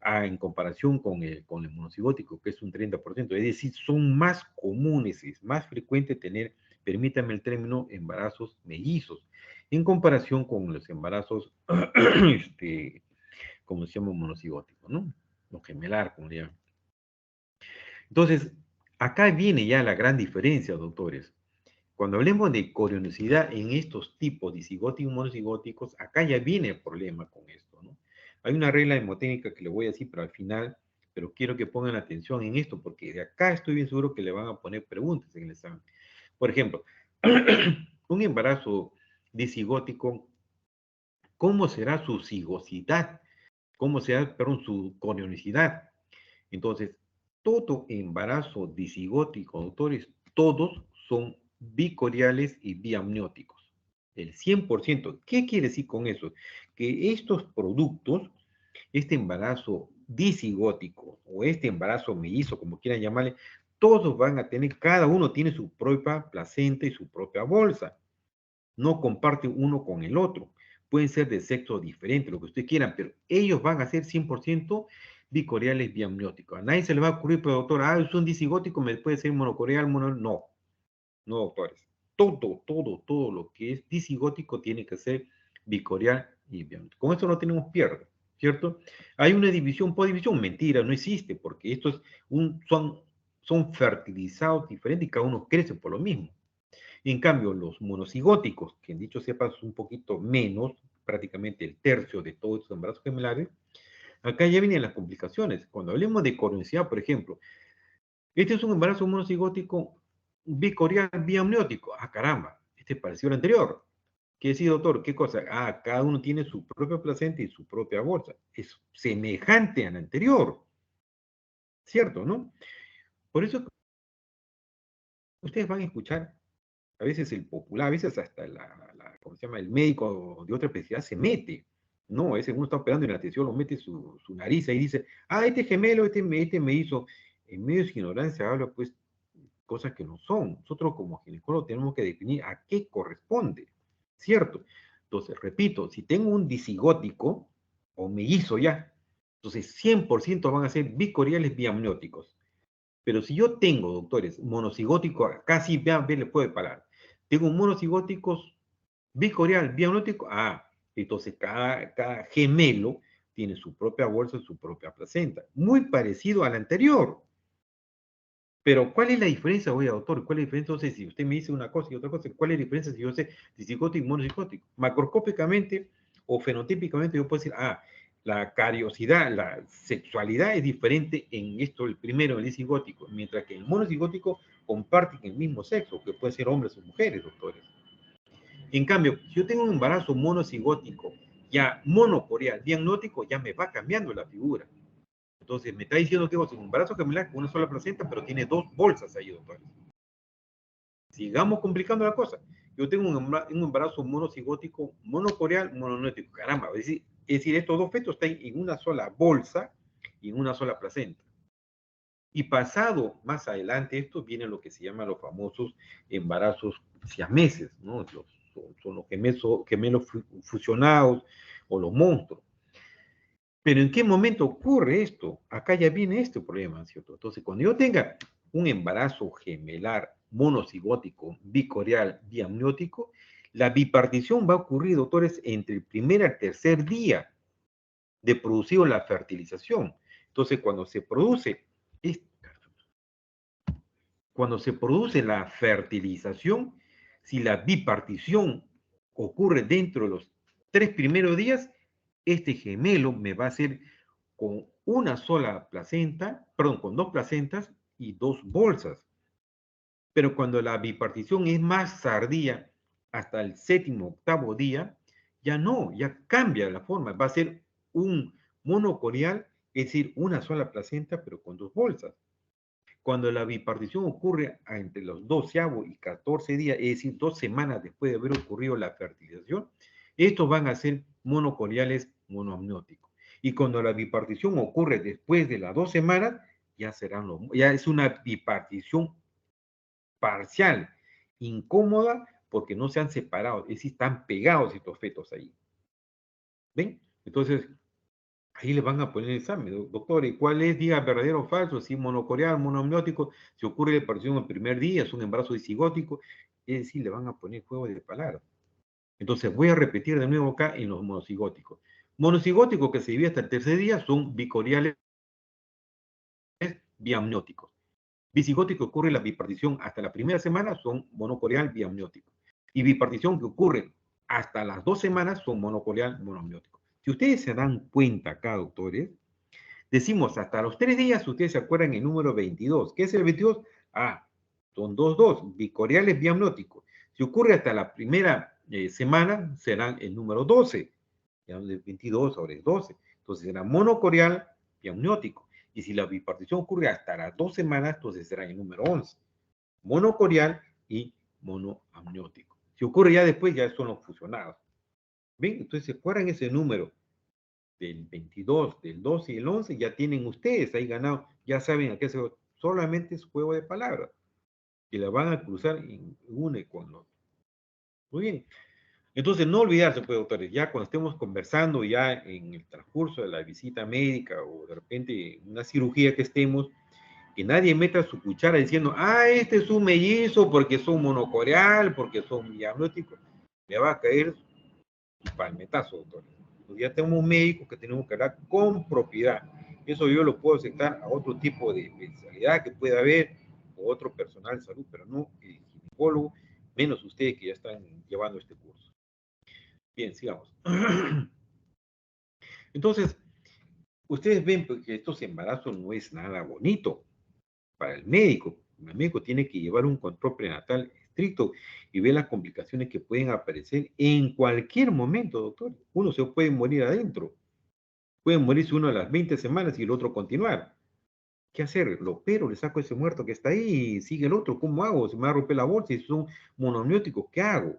en comparación con el monocigótico, que es un 30%. Es decir, son más comunes, es más frecuente tener, permítame el término, embarazos mellizos, en comparación con los embarazos, como se llama, monocigóticos, ¿no? Los gemelar, como le llaman. Entonces, acá viene ya la gran diferencia, doctores. Cuando hablemos de corionicidad en estos tipos disigóticos y monocigóticos, acá ya viene el problema con esto, ¿no? Hay una regla hemotécnica que le voy a decir, pero al final Pero quiero que pongan atención en esto, porque de acá estoy bien seguro que le van a poner preguntas en el examen. Por ejemplo, un embarazo disigótico, ¿cómo será su cigosidad? ¿Cómo será, perdón, su corionicidad? Entonces, todo embarazo disigótico, doctores, todos son bicoriales y biamnióticos. El 100%. ¿Qué quiere decir con eso? Que estos productos, este embarazo disigótico o este embarazo mellizo, como quieran llamarle, todos van a tener, cada uno tiene su propia placenta y su propia bolsa. No comparte uno con el otro. Pueden ser de sexo diferente, lo que ustedes quieran, pero ellos van a ser 100% bicoriales biamnióticos. A nadie se le va a ocurrir, pero doctor, es un disigótico, me puede ser monocorial, no, no, doctores. Todo lo que es disigótico tiene que ser bicorial y biamniótico. Con esto no tenemos pierde, ¿cierto? Hay una división por división, mentira, no existe, porque estos son fertilizados diferentes y cada uno crece por lo mismo. En cambio, los monocigóticos, que dicho sepa es un poquito menos, prácticamente el tercio de todos estos embarazos gemelares, acá ya vienen las complicaciones. Cuando hablemos de coronicidad, por ejemplo, este es un embarazo monocigótico bicorial biamniótico. Ah, caramba, este pareció el anterior. ¿Qué decía, doctor? ¿Qué cosa? Ah, cada uno tiene su propia placenta y su propia bolsa. Es semejante al anterior. ¿Cierto, no? Por eso ustedes van a escuchar a veces el popular, a veces hasta ¿cómo se llama? El médico de otra especialidad se mete. No, ese uno está operando en la atención, lo mete su nariz y dice, este gemelo, este me hizo. En medio de su ignorancia habla pues cosas que no son. Nosotros como ginecólogos tenemos que definir a qué corresponde, ¿cierto? Entonces, repito, si tengo un disigótico o mellizo ya, entonces 100% van a ser bicoriales biamnióticos. Pero si yo tengo, doctores, monocigótico, casi vean, le puede parar. Tengo monocigóticos bicorial, biamniótico, entonces cada gemelo tiene su propia bolsa y su propia placenta. Muy parecido al anterior. Pero, ¿cuál es la diferencia, oye, doctor? ¿Cuál es la diferencia? Entonces, si usted me dice una cosa y otra cosa, ¿cuál es la diferencia si yo sé disigótico y monocigótico? Macroscópicamente o fenotípicamente yo puedo decir, la cariosidad, la sexualidad es diferente en esto, el primero, el disigótico, mientras que el monocigótico comparten el mismo sexo, que puede ser hombres o mujeres, doctores. En cambio, si yo tengo un embarazo monocigótico, ya monocorial, diagnóstico, ya me va cambiando la figura. Entonces, me está diciendo que es un embarazo gemelar con una sola placenta, pero tiene dos bolsas ahí, doctores. Sigamos complicando la cosa. Yo tengo un embarazo monocigótico, monocorial, mononótico. Caramba, es decir, estos dos fetos están en una sola bolsa y en una sola placenta. Y pasado más adelante esto viene lo que se llama los famosos embarazos siameses, ¿no? Son los gemelos fusionados o los monstruos. Pero ¿en qué momento ocurre esto? Acá ya viene este problema, ¿cierto? Entonces, cuando yo tenga un embarazo gemelar monocigótico, bicorial, biamniótico, la bipartición va a ocurrir, doctores, entre el primer al tercer día de producido la fertilización. Entonces, cuando se produce la fertilización, si la bipartición ocurre dentro de los 3 primeros días, este gemelo me va a hacer con una sola placenta, perdón, con 2 placentas y 2 bolsas. Pero cuando la bipartición es más tardía, hasta el 7º, 8º día, ya no, ya cambia la forma. Va a ser un monocorial, es decir, una sola placenta, pero con 2 bolsas. Cuando la bipartición ocurre entre los 12º y 14 días, es decir, 2 semanas después de haber ocurrido la fertilización, estos van a ser monocoriales monoamnióticos. Y cuando la bipartición ocurre después de las 2 semanas, ya es una bipartición parcial, incómoda, porque no se han separado, es decir, están pegados estos fetos ahí. ¿Ven? Entonces, ahí le van a poner el examen, doctor, ¿y cuál es, diga, verdadero o falso? Si monocoreal, monoamniótico, si ocurre la aparición el primer día, es un embarazo disigótico, es decir, le van a poner juego de palabras. Entonces, voy a repetir de nuevo acá en los monocigóticos. Monocigóticos que se vive hasta el tercer día son bicoriales biamnióticos. Bisigótico que ocurre la bipartición hasta la primera semana son monocorial biamniótico. Y bipartición que ocurre hasta las 2 semanas son monocorial monoamniótico. Si ustedes se dan cuenta acá, doctores, Decimos, hasta los 3 días, ustedes se acuerdan el número 22. ¿Qué es el 22? Ah, son 2 bicoriales biamnióticos. Si ocurre hasta la primera semana, serán el número 12. Ya de 22 sobre 12. Entonces será monocorial biamniótico. Y si la bipartición ocurre hasta las 2 semanas, entonces será el número 11. Monocorial y monoamniótico. Si ocurre ya después, ya son los fusionados. ¿Ven? Entonces, ¿se acuerdan ese número? Del 22, del 12 y el 11, ya tienen ustedes ahí ganado, ya saben a qué se solamente es juego de palabras, que la van a cruzar en une con los. Muy bien. Entonces, no olvidarse, pues, doctores, ya cuando estemos conversando ya en el transcurso de la visita médica o de repente una cirugía que estemos, que nadie meta su cuchara diciendo, ah, este es un mellizo porque son monocoreal, porque son diagnósticos, me va a caer un palmetazo, doctores. Ya tenemos médicos que tenemos que hablar con propiedad. Eso yo lo puedo aceptar a otro tipo de especialidad que pueda haber, o otro personal de salud, pero no el ginecólogo, menos ustedes que ya están llevando este curso. Bien, sigamos. Entonces, ustedes ven que estos embarazos no es nada bonito para el médico. El médico tiene que llevar un control prenatal estricto y ver las complicaciones que pueden aparecer en cualquier momento, doctor. Uno se puede morir adentro. Pueden morirse uno a las 20 semanas y el otro continuar. ¿Qué hacer? Lo opero, le saco ese muerto que está ahí y sigue el otro. ¿Cómo hago? Se me va a romper la bolsa y son monoamnióticos. ¿Qué hago?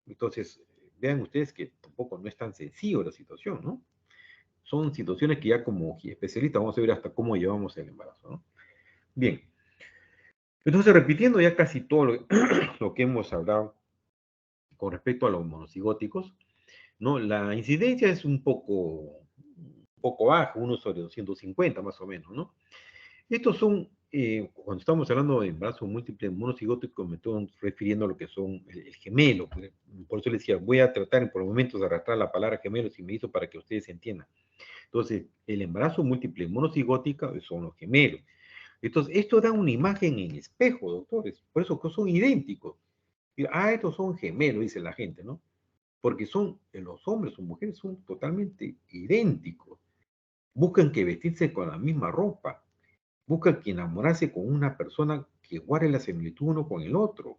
Entonces, vean ustedes que tampoco no es tan sencillo la situación, ¿no? Son situaciones que ya como especialista vamos a ver hasta cómo llevamos el embarazo, ¿no? Bien. Entonces, repitiendo ya casi todo lo que hemos hablado con respecto a los monocigóticos, ¿no? La incidencia es un poco baja, 1 sobre 250 más o menos, ¿no? Estos son, cuando estamos hablando de embarazo múltiple monocigótico, me estoy refiriendo a lo que son el gemelo. Por eso les decía, voy a tratar por momentos de arrastrar la palabra gemelo si me hizo para que ustedes entiendan. Entonces, el embarazo múltiple monocigótica son los gemelos. Entonces, esto da una imagen en espejo, doctores. Por eso que son idénticos. Ah, estos son gemelos, dice la gente, ¿no? Porque son, los hombres o mujeres son totalmente idénticos. Buscan que vestirse con la misma ropa. Buscan que enamorarse con una persona que guarde la similitud uno con el otro.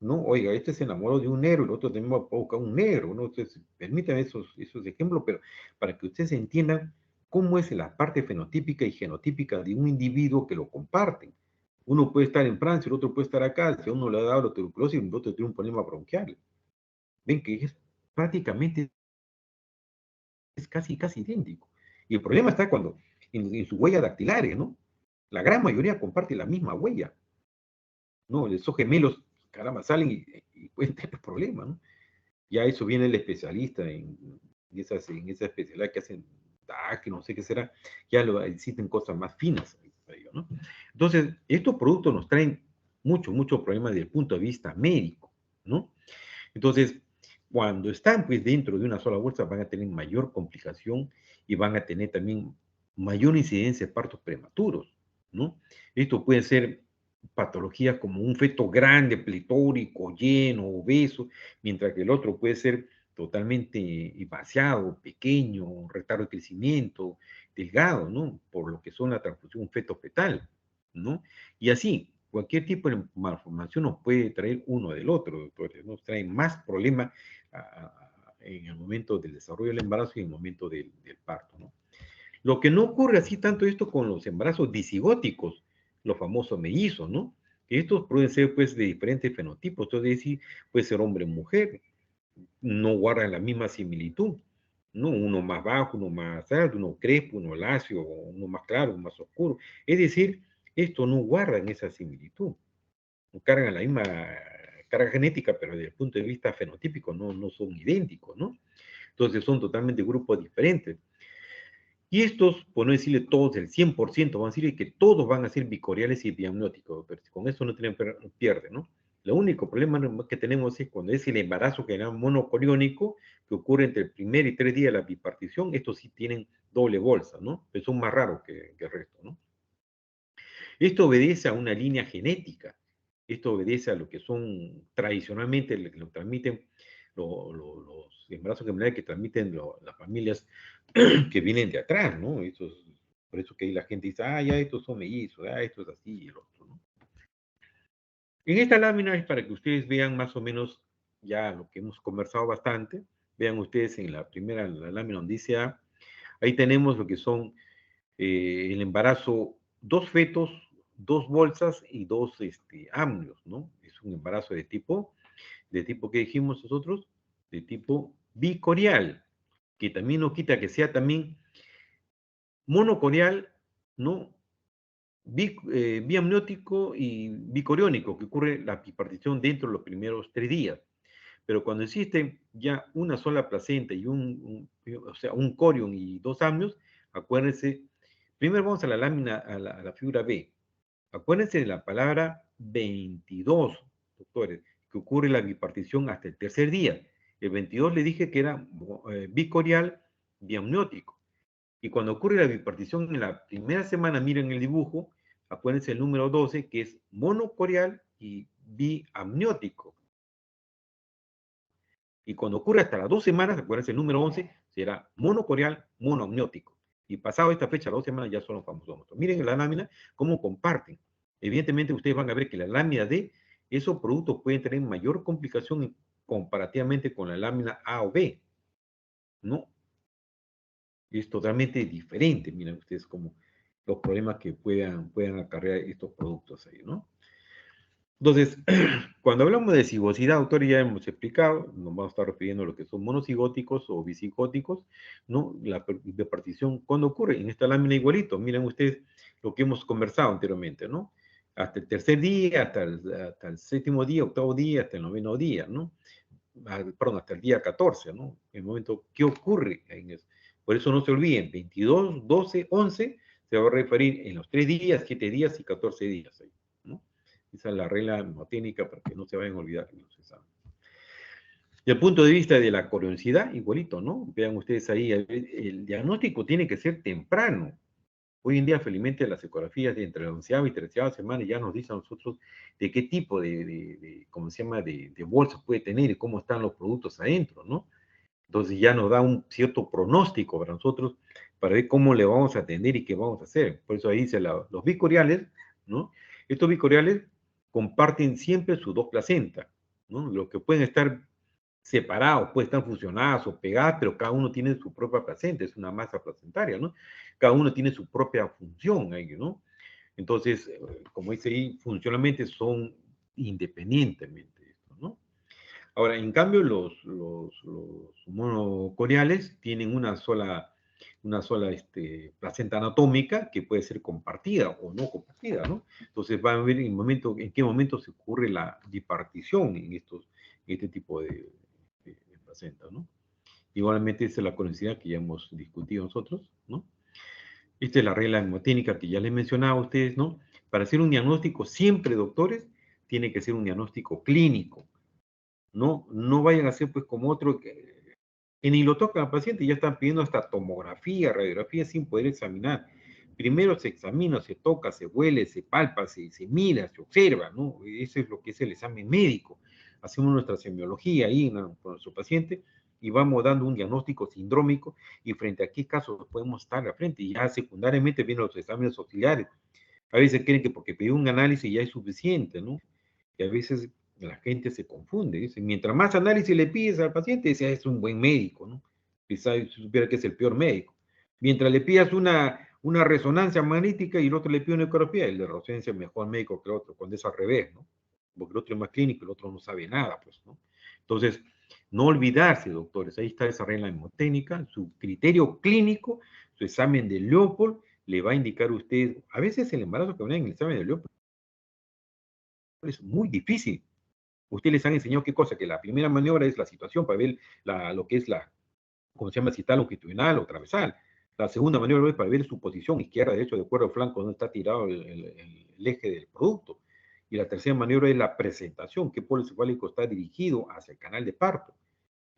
¿No? Oiga, este se enamoró de un negro, el otro también va a buscar un negro, ¿no? Entonces, permítanme esos ejemplos, pero para que ustedes entiendan cómo es la parte fenotípica y genotípica de un individuo que lo comparten. Uno puede estar en Francia, el otro puede estar acá, si a uno le ha dado la tuberculosis, el otro tiene un problema bronquial. Ven que es prácticamente, es casi idéntico. Y el problema está cuando, en su huella dactilares, ¿no? La gran mayoría comparte la misma huella, ¿no? Esos gemelos, caramba, salen y pueden tener problemas, ¿no? Ya eso viene el especialista en esa especialidad que hacen TAC, no sé qué será, ya existen cosas más finas, ¿no? Entonces, estos productos nos traen muchos problemas desde el punto de vista médico, ¿no? Entonces, cuando están pues dentro de una sola bolsa van a tener mayor complicación y van a tener también mayor incidencia de partos prematuros, ¿no? Esto puede ser patologías como un feto grande, pletórico, lleno, obeso, mientras que el otro puede ser totalmente vaciado, pequeño, retardo de crecimiento, delgado, ¿no? Por lo que son la transfusión feto-fetal, ¿no? Y así, cualquier tipo de malformación nos puede traer uno del otro, doctores, nos trae más problemas en el momento del desarrollo del embarazo y en el momento del parto, ¿no? Lo que no ocurre así tanto esto con los embarazos disigóticos, los famosos mellizos, ¿no? Estos pueden ser pues de diferentes fenotipos, entonces decir, puede ser hombre o mujer, no guardan la misma similitud, ¿no? Uno más bajo, uno más alto, uno crespo, uno lacio, uno más claro, uno más oscuro. Es decir, esto no guardan esa similitud, no cargan la misma carga genética, pero desde el punto de vista fenotípico no son idénticos, ¿no? Entonces son totalmente grupos diferentes. Y estos, por no decirle todos, el 100%, van a decirle que todos van a ser bicoriales y diamnióticos, pero con eso no tienen pierde, ¿no? El único problema que tenemos es cuando es el embarazo general monocoriónico, que ocurre entre el primer y 3 días de la bipartición, estos sí tienen doble bolsa, ¿no? Pero son más raros que el resto, ¿no? Esto obedece a una línea genética, esto obedece a lo que son tradicionalmente, lo que lo transmiten los embarazos gemelos que transmiten las familias que vienen de atrás, ¿no? Por eso que ahí la gente dice, ah, ya estos son mellizos, ah, esto es así y el otro, ¿no? En esta lámina es para que ustedes vean más o menos ya lo que hemos conversado bastante. Vean ustedes en la primera, la lámina donde dice A, ahí tenemos lo que son el embarazo, 2 fetos, 2 bolsas y 2 amnios, ¿no? Es un embarazo de tipo que dijimos nosotros, de tipo bicorial, que también no quita que sea también monocorial, ¿no? Biamniótico y bicoriónico, que ocurre la bipartición dentro de los primeros 3 días. Pero cuando existe ya una sola placenta y o sea, un corión y 2 amnios, acuérdense, primero vamos a la lámina, a la figura B. Acuérdense de la palabra 22, doctores, que ocurre la bipartición hasta el tercer día. El 22 le dije que era bicorial, biamniótico. Y cuando ocurre la bipartición en la primera semana, miren el dibujo, acuérdense el número 12, que es monocorial y biamniótico. Y cuando ocurre hasta las 2 semanas, acuérdense el número 11, será monocorial, monoamniótico. Y pasado esta fecha, 2 semanas, ya son los famosos. Miren en la lámina cómo comparten. Evidentemente, ustedes van a ver que la lámina D, esos productos pueden tener mayor complicación comparativamente con la lámina A o B. ¿No? Es totalmente diferente. Miren ustedes como los problemas que puedan acarrear estos productos ahí, ¿no? Entonces, cuando hablamos de cigosidad, doctor, ya hemos explicado, nos vamos a estar refiriendo a lo que son monocigóticos o bicigóticos, ¿no? La bipartición, ¿cuándo ocurre? En esta lámina igualito, miren ustedes lo que hemos conversado anteriormente, ¿no? Hasta el tercer día, hasta el séptimo día, octavo día, hasta el noveno día, ¿no? Perdón, hasta el día 14, ¿no? El momento, ¿qué ocurre en eso? Por eso no se olviden, 22, 12, 11, se va a referir en los 3 días, 7 días y 14 días, ¿no? Esa es la regla mnemotécnica para que no se vayan a olvidar en los exámenes. Desde el punto de vista de la curiosidad, igualito, ¿no? Vean ustedes ahí, el diagnóstico tiene que ser temprano. Hoy en día, felizmente, las ecografías de entre la 11ª y 13ª semana ya nos dicen a nosotros de qué tipo ¿cómo se llama?, de bolsa puede tener y cómo están los productos adentro, ¿no? Entonces ya nos da un cierto pronóstico para nosotros, para ver cómo le vamos a atender y qué vamos a hacer. Por eso ahí dice los bicoriales, ¿no? Estos bicoriales comparten siempre sus 2 placentas, ¿no? Los que pueden estar separados, pueden estar fusionadas o pegadas, pero cada uno tiene su propia placenta, es una masa placentaria, ¿no? Cada uno tiene su propia función ahí, ¿no? Entonces, como dice ahí, funcionalmente son independientemente de esto, ¿no? Ahora, en cambio, los monocoriales tienen una sola placenta anatómica que puede ser compartida o no compartida, ¿no? Entonces, van a ver en qué momento se ocurre la bipartición en este tipo de placenta, ¿no? Igualmente, esa es la curiosidad que ya hemos discutido nosotros, ¿no? Esta es la regla mnemotécnica que ya les mencionaba a ustedes, ¿no? Para hacer un diagnóstico, siempre, doctores, tiene que ser un diagnóstico clínico. No vayan a ser pues como otro que ni lo tocan al paciente y ya están pidiendo hasta tomografía, radiografía sin poder examinar. Primero se examina, se toca, se huele, se palpa, se mira, se observa, ¿no? Eso es lo que es el examen médico. Hacemos nuestra semiología ahí con nuestro paciente y vamos dando un diagnóstico sindrómico y frente a qué casos podemos estar al frente. Y ya secundariamente vienen los exámenes auxiliares. A veces creen que porque pedí un análisis ya es suficiente, ¿no? Y a veces la gente se confunde. Dice, mientras más análisis le pides al paciente, dice, es un buen médico, ¿no? Quizá supiera que es el peor médico. Mientras le pidas una resonancia magnética y el otro le pide una ecografía, el de resonancia es mejor médico que el otro, cuando es al revés, ¿no? Porque el otro es más clínico, el otro no sabe nada, pues, ¿no? Entonces, no olvidarse, doctores, ahí está esa regla mnemotécnica, su criterio clínico, su examen de Leopold, le va a indicar a usted, a veces el embarazo que ven en el examen de Leopold es muy difícil. Ustedes les han enseñado qué cosa, que la primera maniobra es la situación para ver lo que es ¿cómo se llama? Si está longitudinal o transversal. La segunda maniobra es para ver su posición izquierda, derecha, de acuerdo al flanco donde está tirado el eje del producto. Y la tercera maniobra es la presentación, qué polo cefálico está dirigido hacia el canal de parto.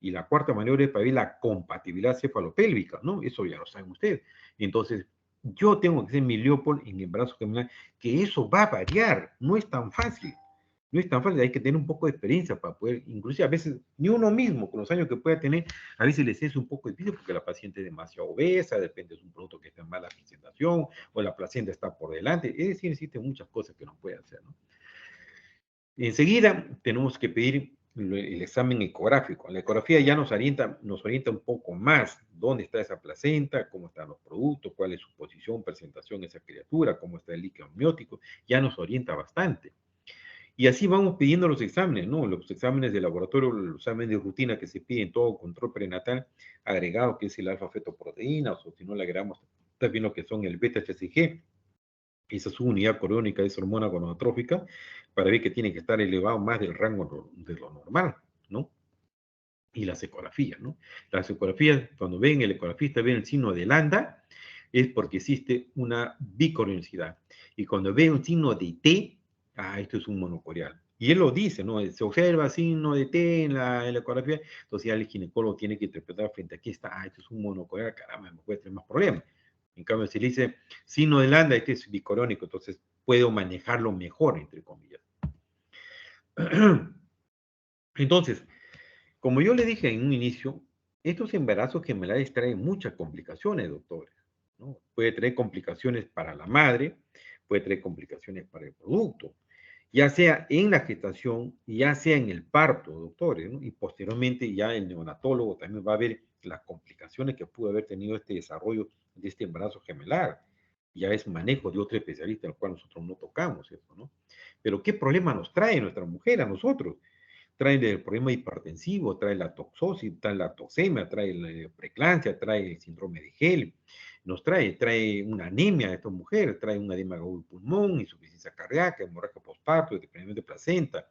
Y la cuarta maniobra es para ver la compatibilidad cefalopélvica, ¿no? Eso ya lo saben ustedes. Entonces, yo tengo que hacer mi Leopold en embarazo gemelar, que eso va a variar, no es tan fácil. No es tan fácil, hay que tener un poco de experiencia para poder, inclusive a veces, ni uno mismo, con los años que pueda tener, a veces les es un poco difícil porque la paciente es demasiado obesa, depende de un producto que está en mala presentación, o la placenta está por delante, es decir, existen muchas cosas que no puede hacer, ¿no? Enseguida tenemos que pedir el examen ecográfico. La ecografía ya nos orienta un poco más dónde está esa placenta, cómo están los productos, cuál es su posición, presentación esa criatura, cómo está el líquido amniótico, ya nos orienta bastante. Y así vamos pidiendo los exámenes, ¿no? Los exámenes de laboratorio, los exámenes de rutina que se piden, todo control prenatal agregado, que es el alfa-fetoproteína, o si no le agregamos también lo que son el beta-HCG, esa subunidad coriónica, esa hormona gonadotrófica, para ver que tiene que estar elevado más del rango de lo normal, ¿no? Y las ecografías, ¿no? Las ecografías, cuando ven el ecografista, ven el signo de Lambda, es porque existe una bicoriosidad. Y cuando ve un signo de T, esto es un monocorial. Y él lo dice, ¿no? Se observa signo de T en la ecografía, entonces ya el ginecólogo tiene que interpretar frente a aquí está, esto es un monocorial, caramba, me puede tener más problemas. En cambio, si le dice signo de Lambda, este es bicorónico, entonces puedo manejarlo mejor, entre comillas. Entonces, como yo le dije en un inicio, estos embarazos gemelares traen muchas complicaciones, doctores, ¿no? Puede traer complicaciones para la madre, puede traer complicaciones para el producto, ya sea en la gestación, ya sea en el parto, doctores, ¿no? Y posteriormente ya el neonatólogo también va a ver las complicaciones que pudo haber tenido este desarrollo de este embarazo gemelar. Ya es manejo de otro especialista, al cual nosotros no tocamos eso, ¿no? Pero ¿qué problema nos trae nuestra mujer a nosotros? Trae el problema hipertensivo, trae la toxosis, trae la toxemia, trae la preeclampsia, trae el síndrome de Gel, trae una anemia de esta mujer, trae un edema agudo del pulmón, insuficiencia cardíaca, hemorragia postparto, desprendimiento de placenta,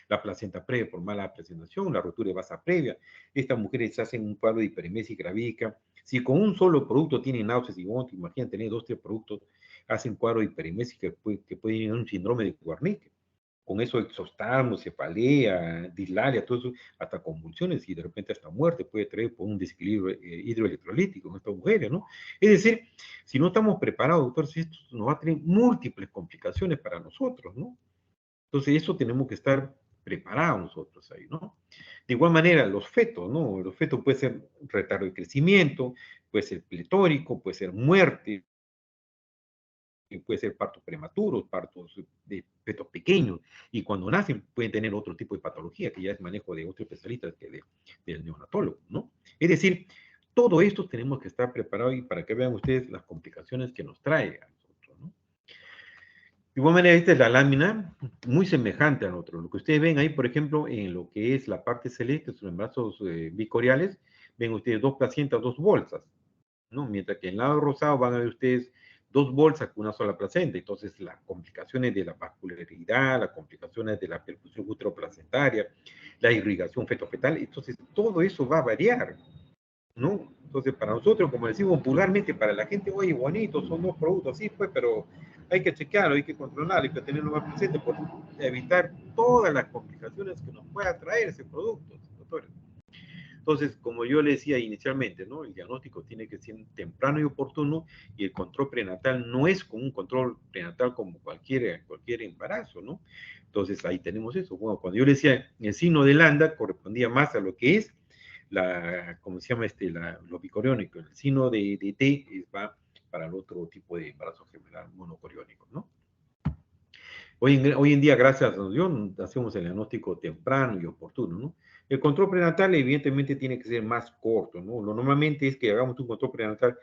la placenta previa por mala presentación, la rotura de basa previa. Estas mujeres hacen un cuadro de hiperemesis gravídica. Si con un solo producto tienen náuseas y vómitos, imagínate tener 2, 3 productos, hacen cuadro de hiperemesis que puede ir a un síndrome de Wernicke. Con eso exostamos, cefalea, dislalia, todo eso, hasta convulsiones y de repente hasta muerte puede traer por un desequilibrio hidroelectrolítico en estas mujeres, ¿no? Es decir, si no estamos preparados, doctor, esto nos va a traer múltiples complicaciones para nosotros, ¿no? Entonces, eso tenemos que estar preparados nosotros ahí, ¿no? De igual manera, los fetos, ¿no? Los fetos puede ser retardo de crecimiento, puede ser pletórico, puede ser muerte, puede ser partos prematuros, partos de fetos pequeños, y cuando nacen pueden tener otro tipo de patología, que ya es manejo de otros especialistas que del neonatólogo, ¿no? Es decir, todo esto tenemos que estar preparados y para que vean ustedes las complicaciones que nos trae a nosotros, ¿no? De igual manera, esta es la lámina, muy semejante a otro. Lo que ustedes ven ahí, por ejemplo, en lo que es la parte celeste, sus embarazos bicoriales, ven ustedes dos placentas, dos bolsas, ¿no? Mientras que en el lado rosado van a ver ustedes dos bolsas con una sola placenta. Entonces, las complicaciones de la vascularidad, las complicaciones de la perfusión uteroplacentaria, la irrigación fetofetal, entonces todo eso va a variar, ¿no? Entonces, para nosotros, como decimos popularmente, para la gente, oye, bonito, son dos productos, sí, pues, pero hay que chequearlo, hay que controlarlo, hay que tenerlo más presente por evitar todas las complicaciones que nos pueda traer ese producto, doctores. Entonces, como yo le decía inicialmente, ¿no? El diagnóstico tiene que ser temprano y oportuno y el control prenatal no es como un control prenatal como cualquier embarazo, ¿no? Entonces, ahí tenemos eso. Bueno, cuando yo le decía el signo de Lambda correspondía más a lo que es ¿cómo se llama? Lo bicoriónico. El signo de T va para el otro tipo de embarazo gemelar monocoriónico, ¿no? Hoy en día, gracias a Dios, hacemos el diagnóstico temprano y oportuno, ¿no? El control prenatal, evidentemente, tiene que ser más corto, ¿no? Lo normalmente es que hagamos un control prenatal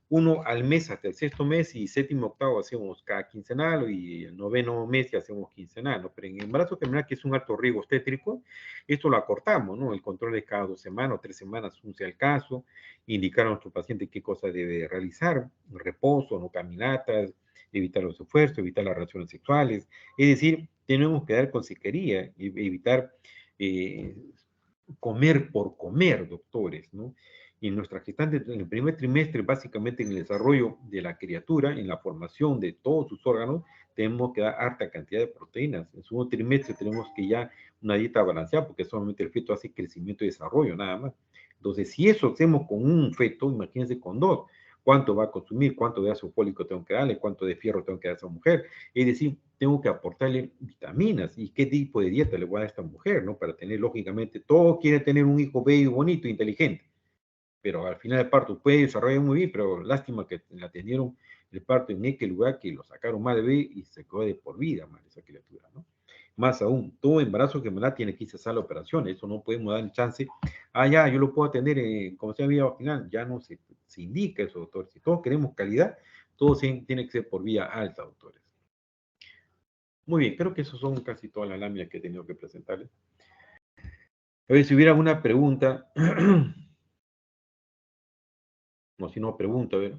uno al mes hasta el sexto mes y séptimo, octavo hacemos cada quincenal y el noveno mes ya hacemos quincenal, ¿no? Pero en el embarazo terminal, que es un alto riesgo obstétrico, esto lo acortamos, ¿no? El control es cada 2 semanas o 3 semanas, según sea el caso, indicar a nuestro paciente qué cosa debe realizar, reposo, no caminatas, evitar los esfuerzos, evitar las relaciones sexuales, es decir, tenemos que dar consejería, evitar eh, comer por comer, doctores, ¿no? Y nuestra gestante en el primer trimestre, básicamente en el desarrollo de la criatura, en la formación de todos sus órganos, tenemos que dar harta cantidad de proteínas. En el segundo trimestre tenemos que ya una dieta balanceada, porque solamente el feto hace crecimiento y desarrollo, nada más. Entonces, si eso hacemos con un feto, imagínense con dos. cuánto va a consumir, cuánto de ácido fólico tengo que darle, cuánto de fierro tengo que dar a esa mujer. Es decir, tengo que aportarle vitaminas y qué tipo de dieta le voy a dar a esta mujer, ¿no? Para tener, lógicamente, todos quieren tener un hijo bello, bonito, inteligente, pero al final del parto puede desarrollar muy bien, pero lástima que la atendieron el parto en aquel lugar que lo sacaron mal de bebé y se quedó de por vida mal esa criatura, ¿no? Más aún, todo embarazo que me da tiene que irse a la operación, eso no podemos dar chance. Ah, ya, yo lo puedo atender como sea vía vaginal, ya no se indica eso, doctor. Si todos queremos calidad, todo tiene que ser por vía alta, doctores. Muy bien, creo que esos son casi todas las láminas que he tenido que presentarles. A ver, si hubiera alguna pregunta, no, si no pregunto, a ver.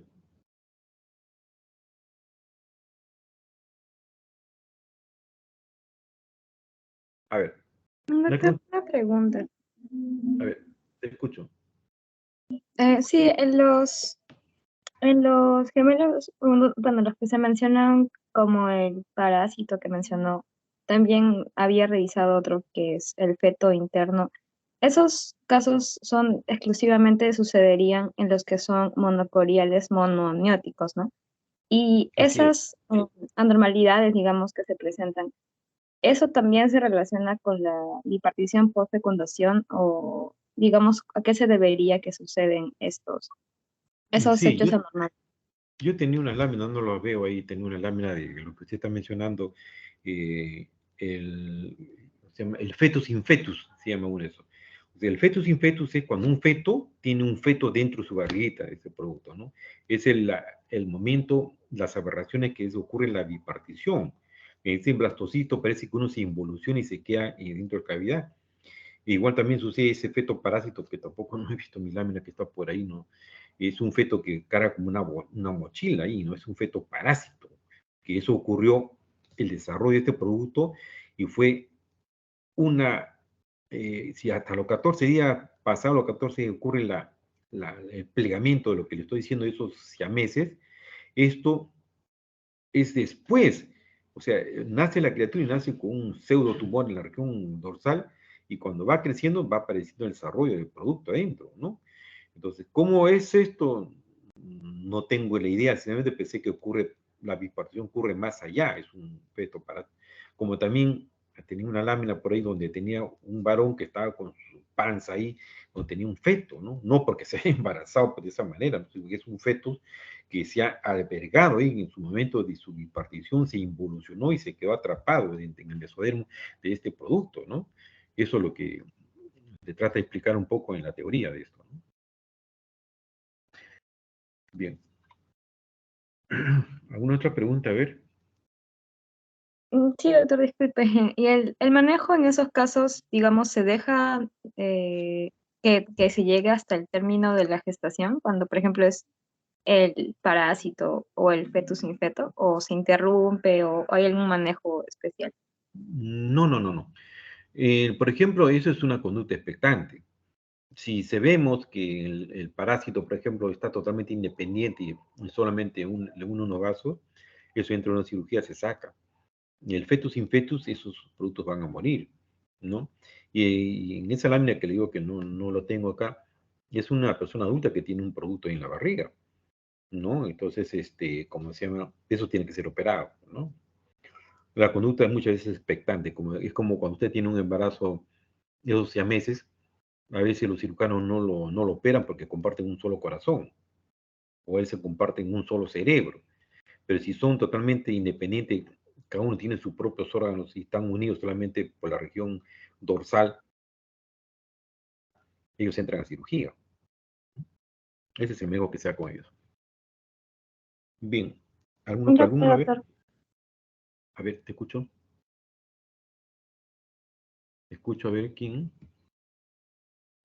A ver, Doctor, una pregunta. a ver, te escucho. Sí, en los gemelos, bueno, los que se mencionan como el parásito que mencionó, también había revisado otro que es el feto interno. Esos casos son exclusivamente sucederían en los que son monocoriales monoamnióticos, ¿no? Y Así es. esas anormalidades, digamos, que se presentan, ¿eso también se relaciona con la bipartición post-fecundación o, digamos, a qué se debería que suceden esos Sí, hechos anormales? yo tenía una lámina, no lo veo ahí, tenía una lámina de lo que usted está mencionando, eh, el, se llama, el fetus in fetus, se llama uno eso. O sea, el fetus in fetus es cuando un feto tiene un feto dentro de su barriguita, ese producto, ¿no? Es el momento, las aberraciones que ocurre en la bipartición. Ese blastocito parece que uno se involuciona y se queda dentro de la cavidad. Igual también sucede ese feto parásito, que tampoco no he visto mi lámina que está por ahí, ¿no? Es un feto que carga como una mochila ahí, ¿no? Es un feto parásito, que eso ocurrió, el desarrollo de este producto, y fue una, si hasta los 14 días, pasados los 14 días, ocurre el plegamiento de lo que le estoy diciendo de esos siameses, esto es después. O sea, nace la criatura y nace con un pseudo tumor en la región dorsal y cuando va creciendo va apareciendo el desarrollo del producto adentro, ¿no? Entonces, ¿cómo es esto? No tengo la idea, sinceramente pensé que ocurre, la bipartición ocurre más allá, es un feto para... Como también tenía una lámina por ahí donde tenía un varón que estaba con su panza ahí, donde tenía un feto, ¿no? No porque se haya embarazado de esa manera, sino que es un feto que se ha albergado ahí en su momento de su bipartición, se involucionó y se quedó atrapado en el mesodermo de este producto, ¿no? Eso es lo que se trata de explicar un poco en la teoría de esto, ¿no? Bien. ¿Alguna otra pregunta? A ver. Sí, doctor, disculpe. ¿Y el manejo en esos casos, digamos, se deja que se llegue hasta el término de la gestación, cuando, por ejemplo, es el parásito o el fetus in feto, o se interrumpe o hay algún manejo especial? No, no, no, no. Por ejemplo, eso es una conducta expectante. Si vemos que el parásito, por ejemplo, está totalmente independiente y solamente unos vasos, eso entre una cirugía se saca. Y el fetus in fetus, esos productos van a morir, ¿no? Y en esa lámina que le digo que no lo tengo acá, es una persona adulta que tiene un producto en la barriga, ¿no? Entonces, como se llama, eso tiene que ser operado, ¿no? La conducta muchas veces expectante, es como cuando usted tiene un embarazo de 12 meses, a veces los cirujanos no lo operan porque comparten un solo corazón, o a veces comparten un solo cerebro, pero si son totalmente independientes, cada uno tiene sus propios órganos y están unidos solamente por la región dorsal, ellos entran a cirugía. Ese es el mejor que sea con ellos. Bien, ¿alguna otra Doctor, alguna? doctor. A ver, te escucho. Te escucho, a ver, ¿quién?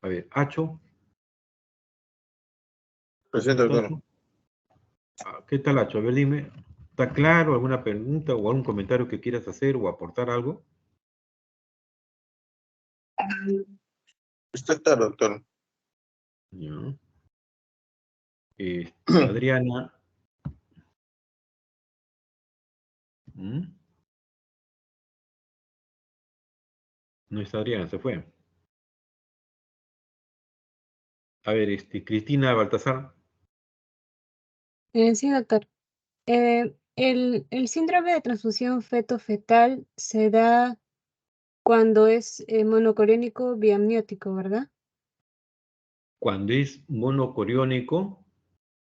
A ver, Acho. Presente, ¿Estás doctor. tú? ¿Qué tal, Acho? A ver, dime, ¿está claro? ¿Alguna pregunta o algún comentario que quieras hacer o aportar algo? Está claro, doctor. Ya. Adriana. ¿Mm? No está Adriana, se fue. A ver, Cristina Baltasar. Sí, doctor. El síndrome de transfusión feto-fetal se da cuando es monocoriónico biamniótico, ¿verdad? Cuando es monocoriónico,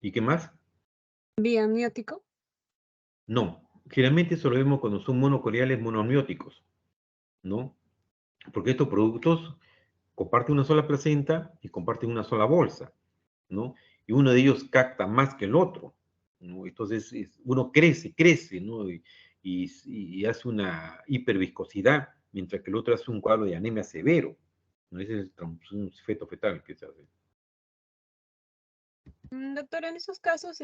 ¿y qué más? Biamniótico. No, generalmente eso lo vemos cuando son monocoriales monoamnióticos, ¿no? Porque estos productos comparten una sola placenta y comparten una sola bolsa, ¿no? Y uno de ellos capta más que el otro, ¿no? Entonces uno crece, ¿no? Y hace una hiperviscosidad, mientras que el otro hace un cuadro de anemia severo, ¿no? Ese es un feto fetal que se hace. Doctor, en esos casos,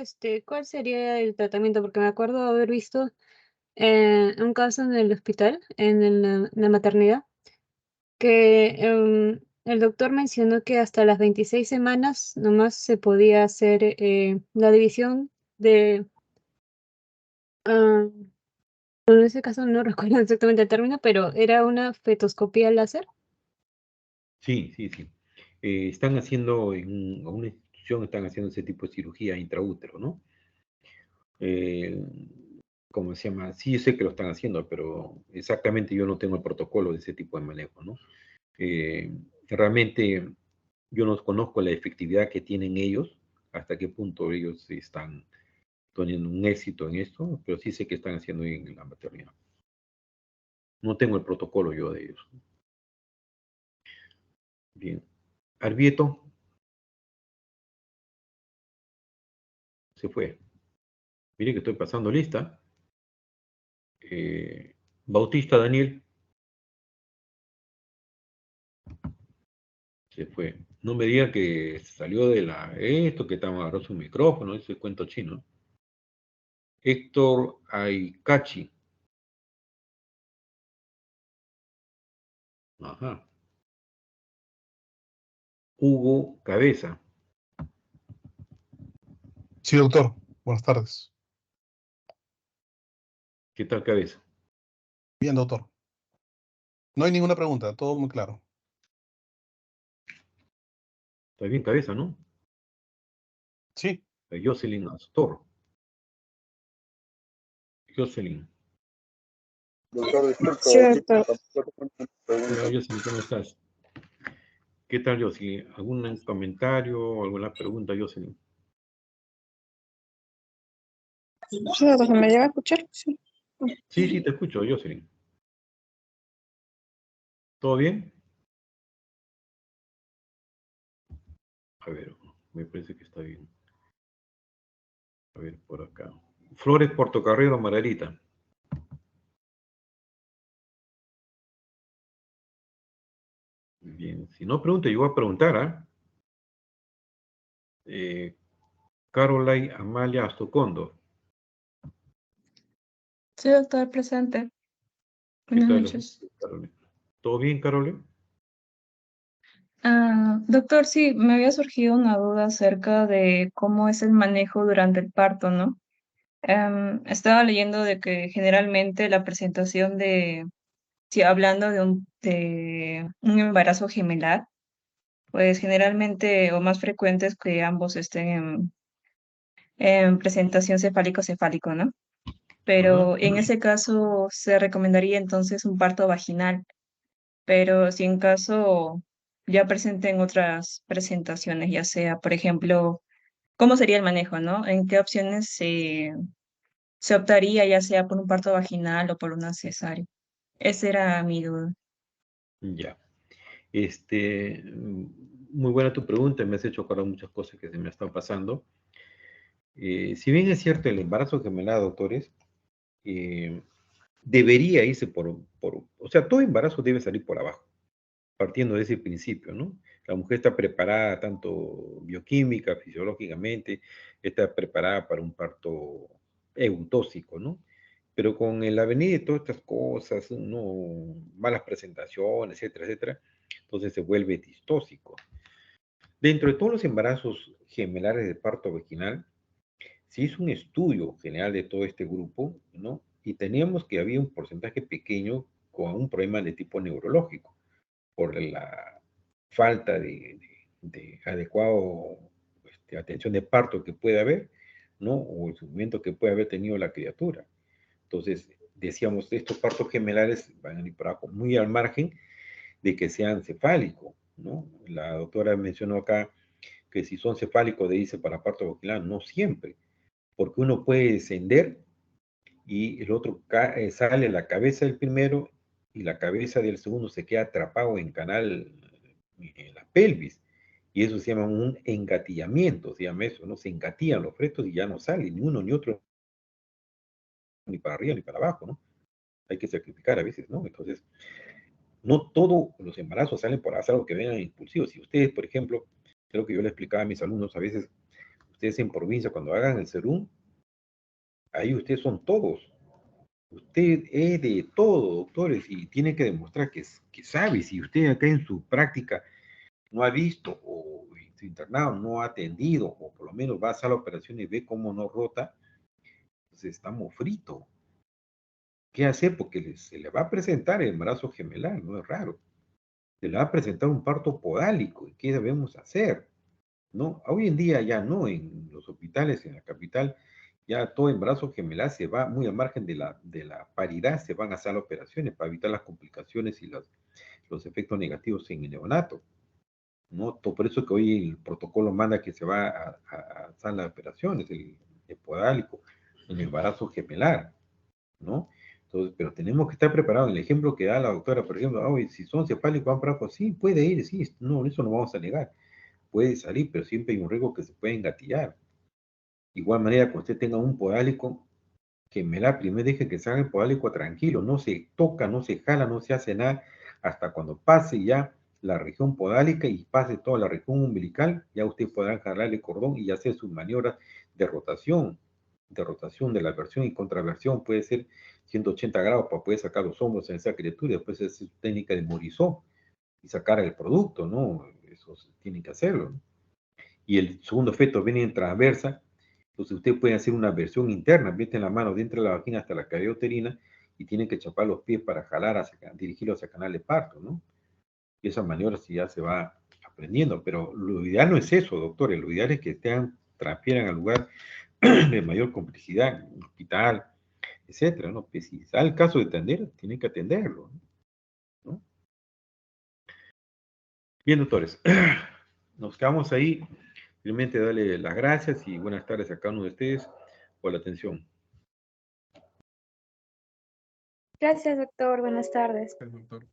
¿cuál sería el tratamiento? Porque me acuerdo haber visto un caso en el hospital, la maternidad, que el doctor mencionó que hasta las 26 semanas nomás se podía hacer la división de... ah, en ese caso no recuerdo exactamente el término, pero era una fetoscopía láser. Sí, sí, sí. Están haciendo en una institución, están haciendo ese tipo de cirugía intraútero, ¿no? Eh, ¿Cómo se llama? Sí, yo sé que lo están haciendo, pero exactamente yo no tengo el protocolo de ese tipo de manejo, ¿no? Eh, Realmente yo no conozco la efectividad que tienen ellos, hasta qué punto ellos están teniendo un éxito en esto, pero sí sé que están haciendo en la maternidad. No tengo el protocolo yo de ellos. Bien. Arbieto se fue. Mire que estoy pasando lista. Bautista Daniel se fue. No me diga que salió de esto, que estaba agarró su micrófono, ese cuento chino. Héctor Aikachi. Ajá. Hugo Cabeza. Sí, doctor. Buenas tardes. ¿Qué tal Cabeza? Bien, doctor. No hay ninguna pregunta, todo muy claro. Está bien Cabeza, ¿no? Sí, Jocelyn Astor. Jocelyn. Doctor, disculpe, Sí, doctor. Hola Jocelyn, ¿cómo estás? ¿Qué tal Jocelyn? ¿Algún comentario o alguna pregunta, Jocelyn? Sí, doctor, ¿me llega a escuchar? Sí. Sí, sí, te escucho, Jocelyn. ¿Todo bien? A ver, me parece que está bien. A ver, por acá. Flores Portocarrero Margarita. Bien, si no pregunto, yo voy a preguntar, ¿ah? Caroline Amalia Astocondo. Sí, doctor, presente. ¿Qué Buenas tal, noches. Caroline? ¿Todo bien, Caroline? Doctor, sí, me había surgido una duda acerca de cómo es el manejo durante el parto, ¿no? Estaba leyendo de que generalmente la presentación si hablando de un embarazo gemelar, pues generalmente o más frecuente es que ambos estén en presentación cefálico-cefálico, ¿no? Ajá. Pero en ese caso se recomendaría entonces un parto vaginal, pero si en caso ya presenten otras presentaciones, ya sea, por ejemplo, ¿cómo sería el manejo, no? ¿En qué opciones se optaría, ya sea por un parto vaginal o por una cesárea? Esa era mi duda. Ya. Muy buena tu pregunta, me has hecho acordar muchas cosas que se me están pasando. Si bien es cierto el embarazo gemelar, doctores, eh, debería irse o sea, todo embarazo debe salir por abajo, partiendo de ese principio, ¿no? La mujer está preparada tanto bioquímica, fisiológicamente, está preparada para un parto eutóxico, ¿no? Pero con el avenir de todas estas cosas, ¿no? Malas presentaciones, etcétera, etcétera, entonces se vuelve distóxico. Dentro de todos los embarazos gemelares de parto vaginal, se hizo un estudio general de todo este grupo, ¿no? Y teníamos que había un porcentaje pequeño con un problema de tipo neurológico, por la falta de adecuado atención de parto que puede haber, ¿no? O el sufrimiento que puede haber tenido la criatura. Entonces, decíamos, estos partos gemelares van a ir por abajo, muy al margen de que sean cefálicos, ¿no? La doctora mencionó acá que si son cefálicos, dice para parto vaginal, no siempre, porque uno puede descender y el otro sale la cabeza del primero y la cabeza del segundo se queda atrapado en canal, en la pelvis. Y eso se llama un engatillamiento, se llama eso, ¿no? Se engatillan los fetos y ya no sale ni uno ni otro, ni para arriba ni para abajo, ¿no? Hay que sacrificar a veces, ¿no? Entonces, no todos los embarazos salen por hacer algo que vengan impulsivos. Si ustedes, por ejemplo, creo que yo le explicaba a mis alumnos, a veces, ustedes en provincia, cuando hagan el serum, ahí ustedes son todos. Usted es de todo, doctores, y tiene que demostrar que sabe. Si usted acá en su práctica no ha visto o en su internado no ha atendido, o por lo menos va a hacer la operación y ve cómo no rota, pues estamos fritos. ¿Qué hacer? Porque se le va a presentar el embarazo gemelar, no es raro. Se le va a presentar un parto podálico. ¿Y qué debemos hacer? ¿No? Hoy en día ya no, en los hospitales, en la capital, ya todo embarazo gemelar se va muy al margen de la paridad, se van a hacer operaciones para evitar las complicaciones y los efectos negativos en el neonato, ¿no? Por eso que hoy el protocolo manda que se va a hacer las operaciones, el podálico, el embarazo gemelar, ¿no? Entonces, pero tenemos que estar preparados. El ejemplo que da la doctora, por ejemplo, hoy si son cefálicos, van para abajo, sí, puede ir, sí, no, eso no vamos a negar, puede salir, pero siempre hay un riesgo que se puede engatillar. Igual manera, cuando usted tenga un podálico, que me la primero deje que salga el podálico tranquilo, no se toca, no se jala, no se hace nada, hasta cuando pase ya la región podálica y pase toda la región umbilical, ya usted podrá jalar el cordón y hacer sus maniobras de rotación de la versión y contraversión, puede ser 180 grados para poder sacar los hombros en esa criatura, después es su técnica de Morisot y sacar el producto, ¿no? Eso tiene que hacerlo, ¿no? Y el segundo feto viene en transversa, entonces usted puede hacer una versión interna, mete la mano dentro de la vagina hasta la cavidad uterina y tiene que chapar los pies para jalar, dirigirlo hacia el canal de parto, ¿no? Y esa maniobra sí ya se va aprendiendo, pero lo ideal no es eso, doctores, lo ideal es que transfieran al lugar de mayor complicidad, hospital, etcétera, ¿no? Pues si sale el caso de atender, tienen que atenderlo, ¿no? Bien, doctores, nos quedamos ahí. Simplemente darle las gracias y buenas tardes a cada uno de ustedes por la atención. Gracias, doctor. Buenas tardes. Doctor.